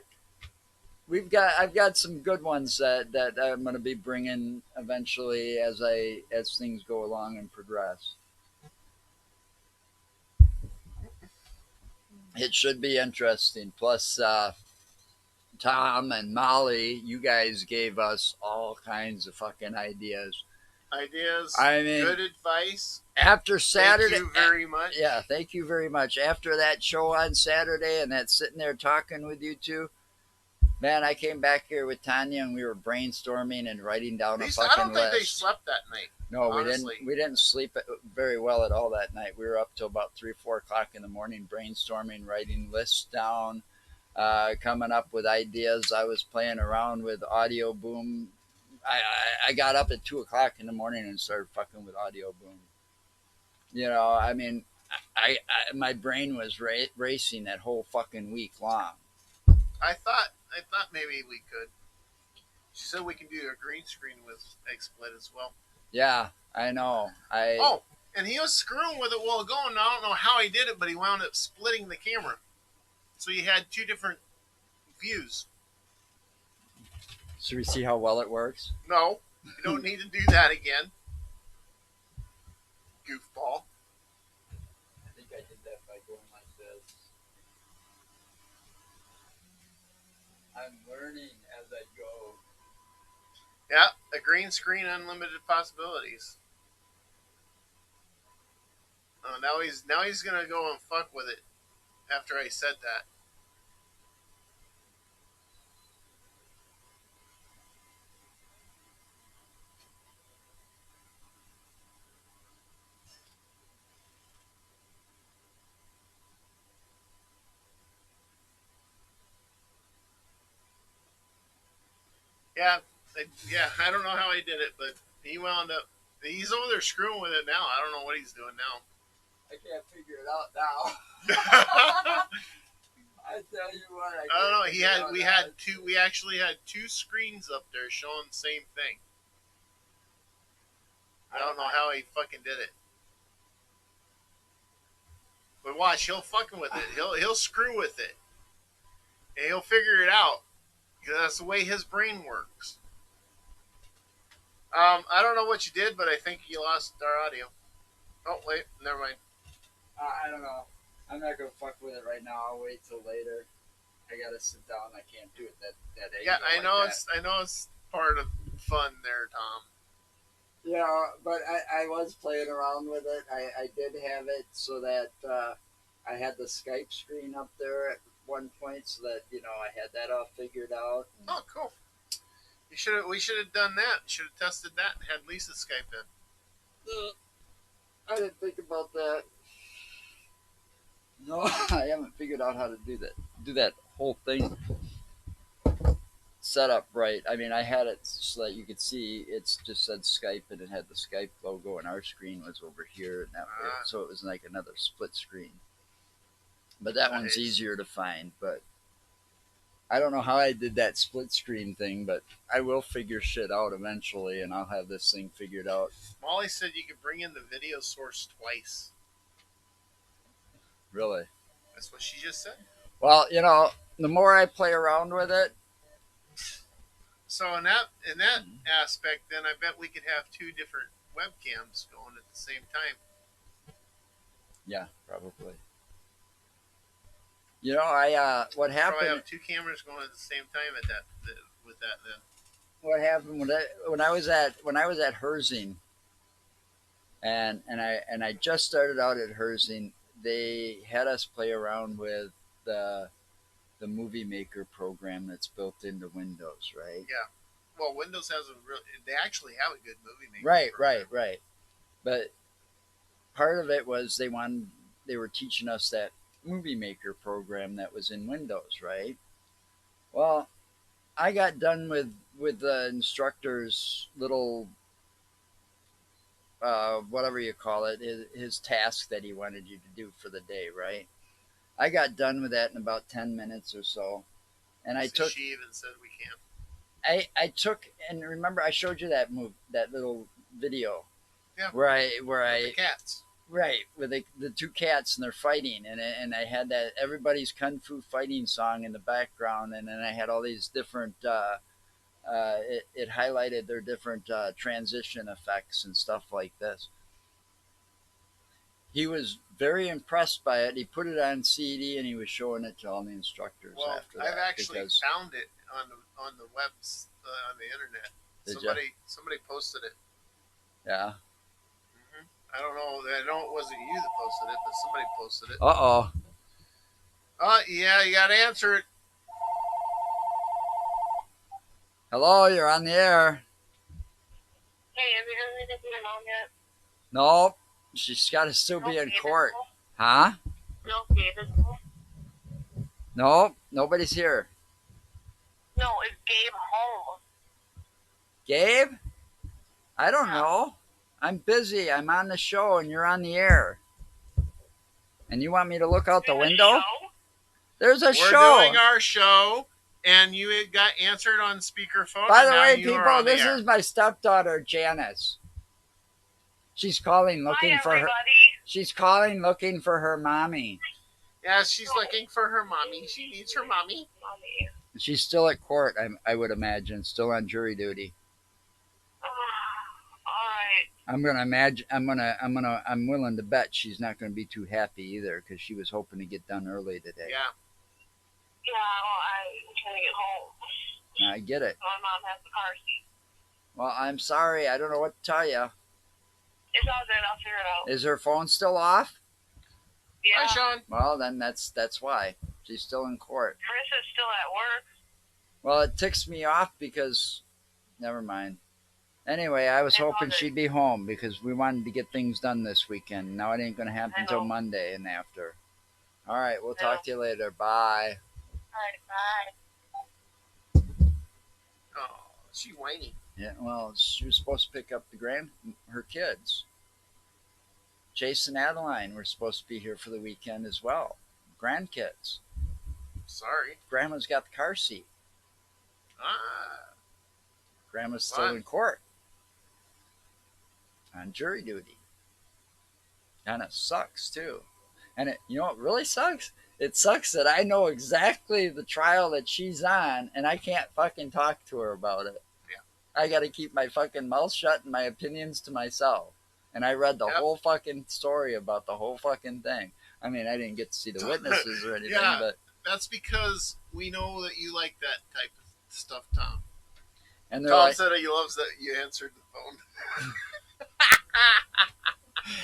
I've got some good ones that I'm going to be bringing eventually as things go along and progress. It should be interesting. Plus, Tom and Molly, you guys gave us all kinds of fucking ideas. Ideas, I mean, good advice. after Saturday, Thank you very much. yeah, thank you very much. After that show on Saturday and that sitting there talking with you two, man, I came back here with Tanya and we were brainstorming and writing down a I fucking don't think they list. slept that night. No, honestly. we didn't sleep very well at all that night. We were up till about 3 or 4 o'clock in the morning brainstorming, writing lists down, coming up with ideas. I was playing around with Audio Boom. I got up at 2 o'clock in the morning and started fucking with Audio Boom. You know, I mean, my brain was racing that whole fucking week long. I thought maybe we could. She said we can do a green screen with XSplit as well. Yeah, I know. Oh, and he was screwing with it while going. I don't know how he did it, but he wound up splitting the camera, so you had two different views. Should we see how well it works? No, you don't need to do that again, goofball. I think I did that by going like this. I'm learning as I go. Yeah, a green screen, unlimited possibilities. Now he's gonna go and fuck with it after I said that. Yeah, I don't know how he did it, but he wound up. He's over there screwing with it now. I don't know what he's doing now. I can't figure it out now. I tell you what, I don't know. We had now. two. We actually had two screens up there showing the same thing. I don't know how he fucking did it. But watch, he'll fucking with it. He'll screw with it, and he'll figure it out. Because that's the way his brain works. I don't know what you did, but I think you lost our audio. Oh wait, never mind. I don't know. I'm not gonna fuck with it right now. I'll wait till later. I gotta sit down. I can't do it that Yeah, angle I know like I know it's part of fun there, Tom. Yeah, but I was playing around with it. I did have it so that I had the Skype screen up there at one point, so that I had that all figured out. Oh, cool. We should have done that. Should have tested that and had Lisa Skype in. I didn't think about that. No, I haven't figured out how to do that. Do that whole thing. set up right. I mean, I had it so that you could see it's just said Skype and it had the Skype logo, and our screen was over here, and so it was like another split screen. But that one's nice. easier to find. But I don't know how I did that split screen thing, but I will figure shit out eventually, and I'll have this thing figured out. Molly said you could bring in the video source twice. Really. That's what she just said. Well, the more I play around with it. So in that aspect, then I bet we could have two different webcams going at the same time. Yeah, probably. What Probably happened? have two cameras going at the same time at with that then. What happened when I was at Herzing, and I just started out at Herzing. They had us play around with the Movie Maker program that's built into Windows, right? Yeah. Well, Windows has a real. They actually have a good movie maker. Right, program. right. But part of it was they were teaching us that Movie Maker program that was in Windows, right? Well, I got done with the instructor's little whatever you call it, his task that he wanted you to do for the day, right? I got done with that in about 10 minutes or so, and I So took she even said we can't. I took and remember I showed you that little video Yeah. where The cats. right with the two cats and they're fighting, and I had that everybody's kung fu fighting song in the background, and then I had all these different it highlighted their different transition effects and stuff like this. He was very impressed by it. He put it on CD and he was showing it to all the instructors Well, after that. I've actually because, found it on the webs on the internet. Did Somebody posted it. yeah. I don't know. I know it wasn't you that posted it, but somebody posted it. Uh oh. Oh yeah, you got to answer it. Hello, you're on the air. Hey, have you heard anything from your mom yet? Nope. She's got to still be in court. Huh? No, Gabe is home. Nope. Nobody's here. No, is Gabe home? Gabe? I don't Yeah. know. I'm busy. I'm on the show and you're on the air. And you want me to look out the There's a window? show? There's a We're show. doing our show, and you got answered on speakerphone. By and the now way, you are people, on the this air. is my stepdaughter, Janice. She's calling Hi, looking for her. everybody. She's calling looking for her mommy. Yeah, she's looking for her mommy. She needs her mommy. Mommy. She's still at court, I would imagine, still on jury duty. Alright. I'm willing to bet she's not gonna be too happy either, because she was hoping to get done early today. Yeah. Yeah, well, I'm trying to get home. I get it. My mom has the car seat. Well, I'm sorry, I don't know what to tell you. It's all good. I'll figure it out. Is her phone still off? Yeah. Hi, Sean. Well, then that's why she's still in court. Chris is still at work. Well, it ticks me off because, never mind. Anyway, I was It's all hoping good. she'd be home because we wanted to get things done this weekend. Now it ain't gonna happen I until know. Monday and after. All right, we'll I talk know. to you later. Bye. Alright, bye. Oh, she whiny. Yeah, well, she was supposed to pick up her kids. Chase and Adeline were supposed to be here for the weekend as well. Grandkids. Sorry. Grandma's got the car seat. Ah. Grandma's still What? in court on jury duty. Kind of sucks too. And you know what really sucks? It sucks that I know exactly the trial that she's on, and I can't fucking talk to her about it. Yeah. I got to keep my fucking mouth shut and my opinions to myself. And I read the Yep. whole fucking story about the whole fucking thing. I mean, I didn't get to see the witnesses or anything, Yeah. but That's because we know that you like that type of stuff, Tom. and they're Tom like, said he loves that you answered the phone.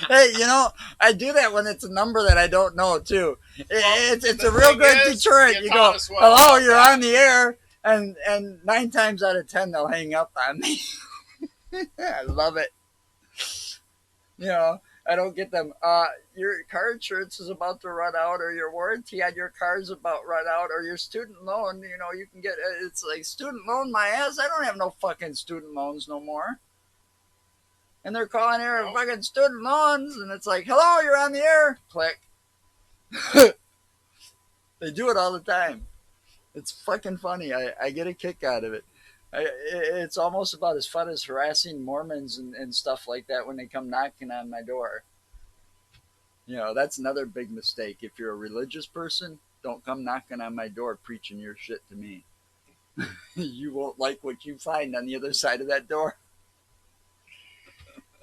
hey, I do that when it's a number that I don't know too. It's the a real thing good is, deterrent. you You taught go, us well hello, about you're that. on the air, and 9 times out of 10 they'll hang up on me. I love it. I don't get them. Your car insurance is about to run out, or your warranty on your car is about run out, or your student loan. You know, you can get. It's like student loan my ass. I don't have no fucking student loans no more. And they're calling here No. fucking student loans, and it's like, hello, you're on the air. Click. They do it all the time. It's fucking funny. I get a kick out of it. It's almost about as fun as harassing Mormons and stuff like that when they come knocking on my door. You know, that's another big mistake. If you're a religious person, don't come knocking on my door preaching your shit to me. You won't like what you find on the other side of that door.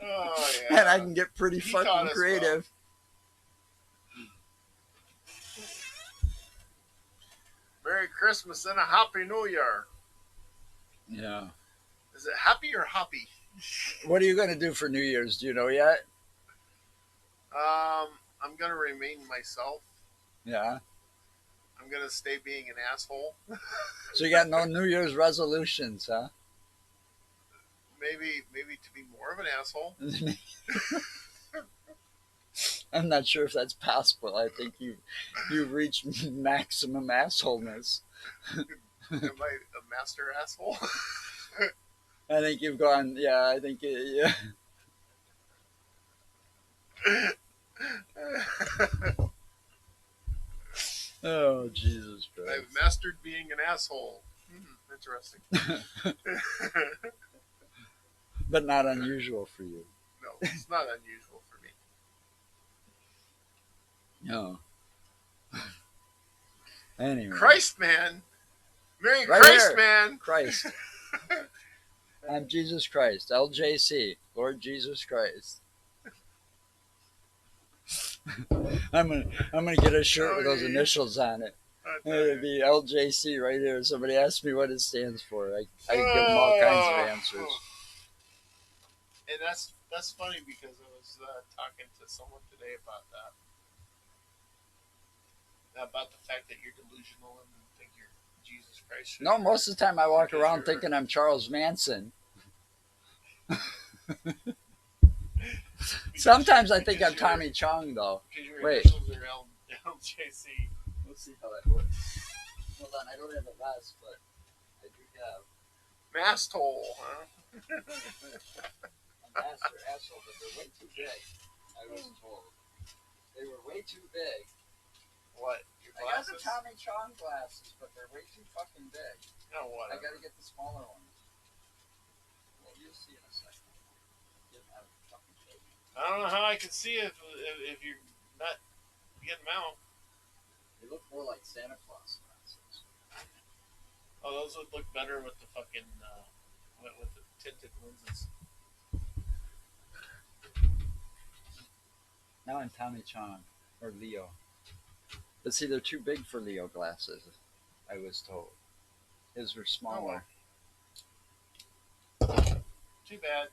Oh And I yeah. can get pretty He taught fucking us creative. Merry Christmas and a Happy New Year. Yeah. Is it happy or hoppy? What are you going to do for New Year's? Do you know yet? I'm gonna remain myself. Yeah. I'm gonna stay being an asshole. So you got no New Year's resolutions, huh? Maybe to be more of an asshole. I'm not sure if that's possible. I think you've reached maximum assholeness. Am I a master asshole? I think you've gone. Yeah, I think yeah. Oh Jesus I've Christ! mastered being an asshole. Interesting. But not unusual for you. No, it's not unusual for me. No. Anyway, Christ, man. Merry Right Christ, here. man. Christ. I'm Jesus Christ. LJC. Lord Jesus Christ. I'm gonna get a shirt with those initials on it. It'd be LJC right here. Somebody asked me what it stands for. I give them all kinds of answers. And that's funny because I was talking to someone today about that. About the fact that you're delusional and think you're Jesus Christ. No, most of the time I walk Because around you're- thinking I'm Charles Manson. Sometimes I think I'm Tommy Chong, though. Because your Wait. initials are LJC. Let's see how that works. Hold on, I don't have a vest, but I do have Masthole, huh? a master asshole, but they're way too big. I was told. They were way too big. What? Your I got the glasses? Tommy Chong glasses, but they're way too fucking big. No, I whatever. gotta get the smaller ones. Well, you'll see in a second. Get out of the fucking shape. I don't know how I can see if you're not getting them out. They look more like Santa Claus glasses. Oh, those would look better with the fucking with the tinted lenses. Now I'm Tommy Chong or Leo. But see, they're too big for Leo glasses. I was told. His were smaller. Too bad.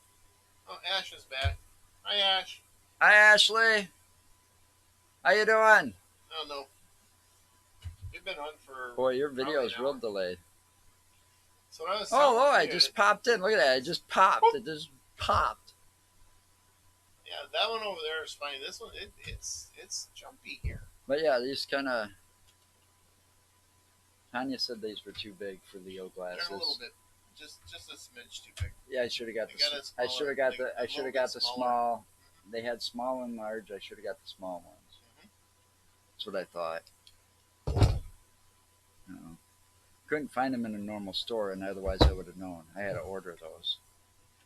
Oh, Ash is back. Hi, Ash. Hi, Ashley. How you doing? I don't know. You've been on for. Boy, your video is Probably an real hour. delayed. So I was. Oh, I telling you, just popped in. Look at that. It just popped. It just popped. Yeah, that one over there is fine. This one, it's jumpy here. But yeah, these kind of. Tanya said these were too big for Leo They're a little glasses. bit, just a smidge too big. Yeah, I should have got They the. got it I should have got smaller. the. I They- should have they're a got the little bit small. They had small and large. I should have got the small ones. That's what I thought. You know, couldn't find them in a normal store, and otherwise I would have known. I had to order those.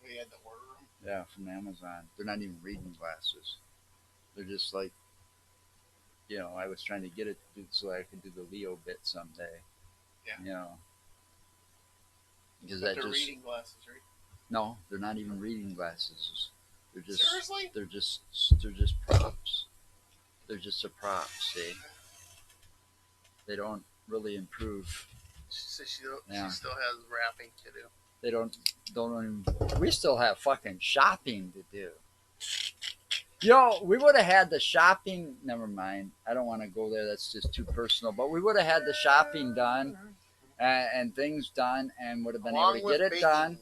We had to order them. Yeah, from Amazon. They're not even reading glasses. They're just like, you know, I was trying to get it to do so I could do the Leo bit someday. Yeah. You know. Because But that they're just reading glasses, right? no, they're not even reading glasses. They're just Seriously? they're just props. They're just a prop. See, they don't really improve. She says she Yeah. still has wrapping to do. They don't even. We still have fucking shopping to do. Yo, we would have had the shopping. Never mind. I don't want to go there. That's just too personal. But we would have had the shopping done and things done, and would have been Along able with to get it baking. done.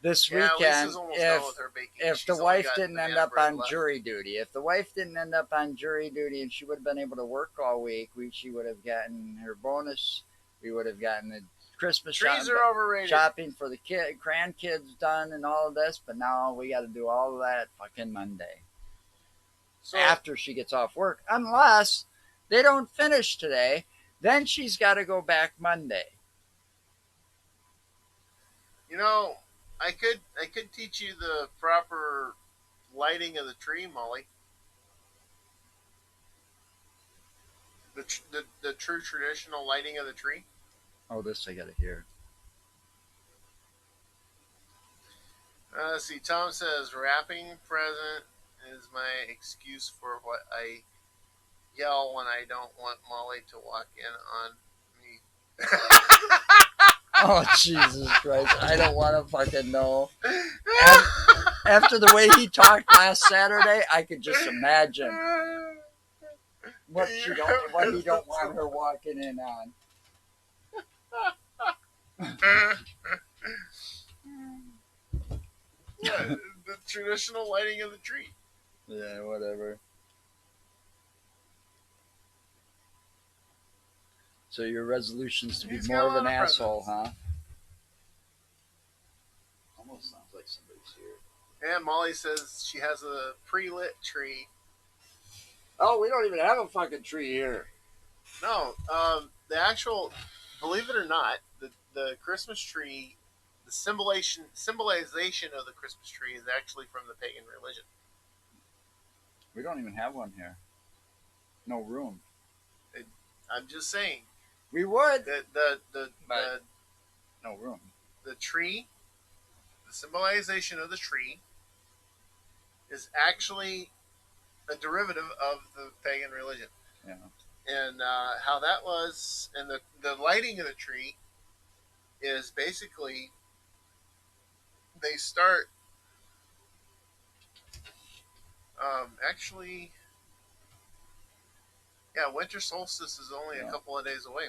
this Yeah, weekend, Lisa's almost done with her baking. if the She's only wife got didn't end banana up bread on left. jury duty, if the wife didn't end up on jury duty and she would have been able to work all week, she would have gotten her bonus. We would have gotten the Christmas Trees are overrated. shopping for the grandkids done and all of this, but now we got to do all of that fucking Monday So after she gets off work, unless they don't finish today. Then she's got to go back Monday. you know, I could teach you the proper lighting of the tree, Molly. The true traditional lighting of the tree. Oh, this I got to hear. Let's see. Tom says wrapping present is my excuse for what I yell when I don't want Molly to walk in on me. Oh, Jesus Christ. I don't want to fucking know. After the way he talked last Saturday, I could just imagine what he don't want her walking in on. What? The traditional lighting of the tree. Yeah, whatever. So your resolution's to be He's more got of a an lot of asshole, presents. huh? Almost sounds like somebody's here. And Molly says she has a pre-lit tree. Oh, we don't even have a fucking tree here. No, the actual, believe it or not, the Christmas tree, the symbolization of the Christmas tree is actually from the pagan religion. We don't even have one here. No room. I'm just saying. We would. The No room. the tree, the symbolization of the tree, is actually a derivative of the pagan religion. Yeah. And how that was, and the lighting of the tree is basically they start actually, yeah, winter solstice is only a couple of days away.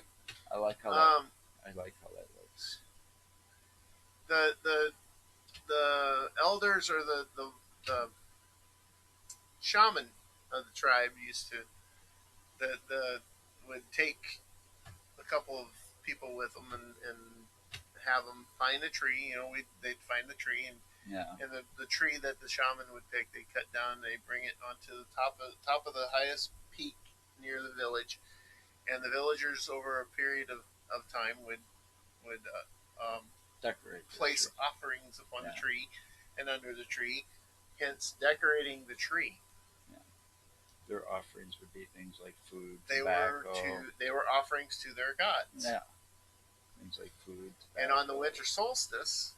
I like how I like how that looks. The elders or the shaman of the tribe used to the would take a couple of people with them and have them find a tree. They'd find the tree and Yeah. and the tree that the shaman would pick, they cut down, they bring it onto the top of the highest peak near the village, and the villagers over a period of time would Decorate. place offerings upon Yeah. the tree and under the tree, hence decorating the tree. Their offerings would be things like food, They tobacco. they were offerings to their gods. Yeah. Things like food. Tobacco. And on the winter solstice,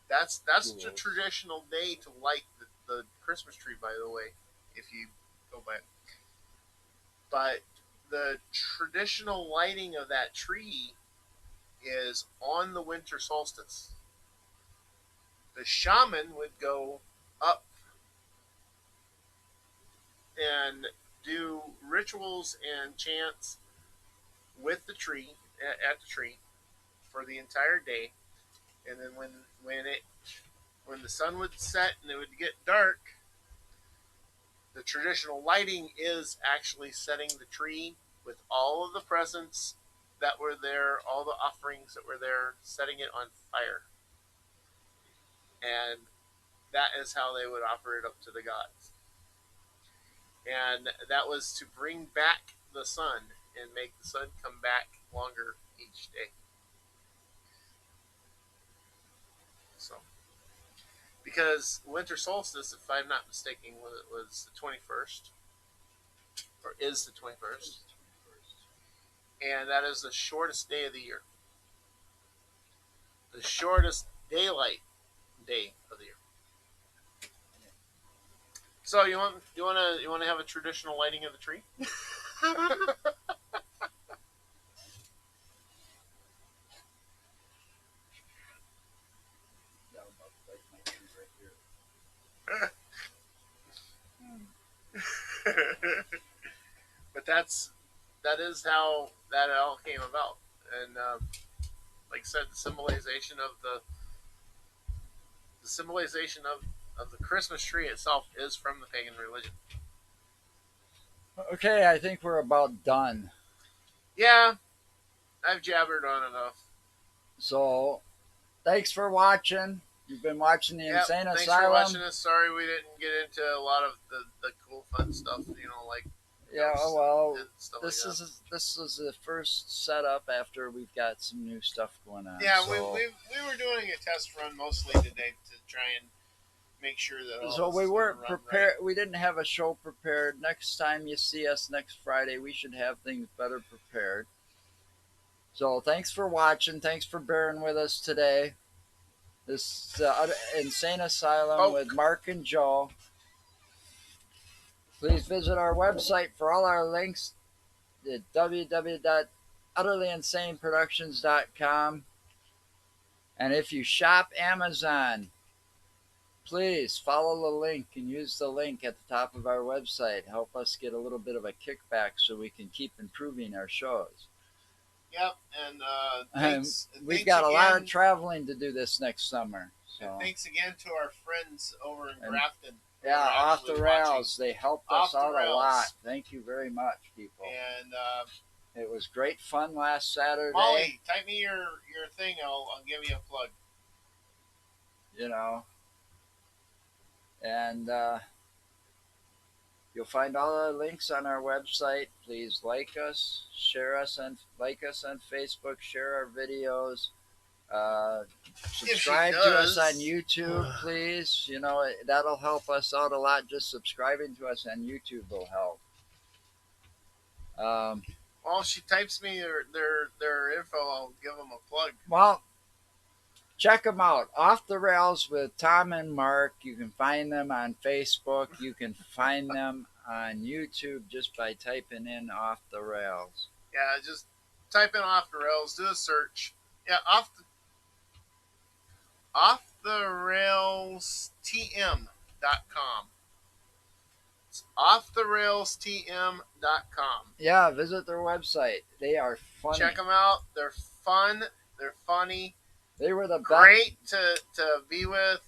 that's the traditional day to light the Christmas tree. By the way, if you go by, but the traditional lighting of that tree is on the winter solstice. The shaman would go up and do rituals and chants with the tree at the tree for the entire day, and then when the sun would set and it would get dark, the traditional lighting is actually setting the tree with all of the presents that were there, all the offerings that were there, setting it on fire, and that is how they would offer it up to the gods. And that was to bring back the sun and make the sun come back longer each day. So, because winter solstice, if I'm not mistaken, was the 21st, or is the 21st, and that is the shortest day of the year, the shortest daylight day of the year. So you want to have a traditional lighting of the tree? But that is how that all came about, and like I said, the symbolization of the symbolization of the Christmas tree itself is from the pagan religion. Okay, I think we're about done. Yeah, I've jabbered on enough. So, thanks for watching. You've been watching the Yep, Insane thanks Asylum. for watching us. Sorry we didn't get into a lot of the cool, fun stuff, like Yeah, ghosts well, and stuff this like that. this is the first setup after we've got some new stuff going on. Yeah, so, we were doing a test run mostly today to try and make sure that all so this we is weren't gonna run prepared. right. We didn't have a show prepared. Next time you see us next Friday, we should have things better prepared. So thanks for watching. Thanks for bearing with us today. This is Insane Asylum with Mark and Joe. Please visit our website for all our links at www.utterlyinsaneproductions.com. And if you shop Amazon, please follow the link and use the link at the top of our website. Help us get a little bit of a kickback so we can keep improving our shows. Yep, and thanks. We've thanks got a lot again- of traveling to do this next summer. And So thanks again to our friends over in Grafton. who yeah, are off the actually rails. They helped Off us the out a Rails. lot. Thank you very much, people. watching. And It was great fun last Saturday. Molly, type me your thing. I'll give you a plug. You know, and you'll find all our links on our website. Please like us, share us, and like us on Facebook. Share our videos. Subscribe to us on YouTube, please. That'll help us out a lot. Just subscribing to us on YouTube will help. Well, she types me their info. I'll give them a plug. Well, check them out. Off the Rails with Tom and Mark. You can find them on Facebook. You can find them on YouTube just by typing in Off the Rails. Yeah, just type in Off the Rails. Do a search. Yeah, offtherailstm.com. It's offtherailstm.com. Yeah, visit their website. They are funny. Check them out. They're fun. They're funny. They were the best. Great to be with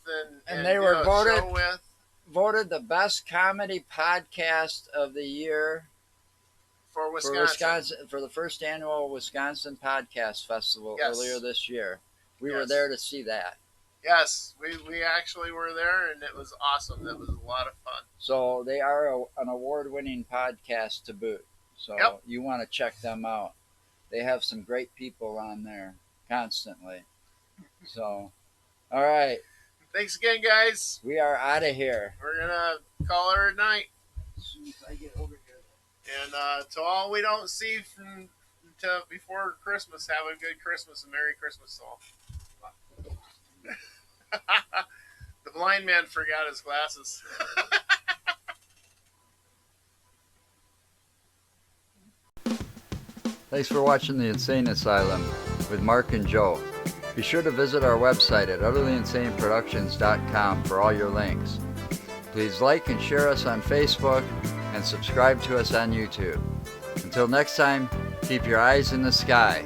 and they do were a voted show with. Voted the best comedy podcast of the year For Wisconsin. for the first annual Wisconsin Podcast Festival earlier this year. We were there to see that. Yes, we actually were there, and it was awesome. It was a lot of fun. So they are an award-winning podcast to boot. So you want to check them out. They have some great people on there constantly. So, all right. Thanks again, guys. We are out of here. We're going to call her at night. As soon as I get over here. And to all we don't see to before Christmas, have a good Christmas and Merry Christmas to all. The blind man forgot his glasses. Thanks for watching The Insane Asylum with Mark and Joe. Be sure to visit our website at utterlyinsaneproductions.com for all your links. Please like and share us on Facebook and subscribe to us on YouTube. Until next time, keep your eyes in the sky.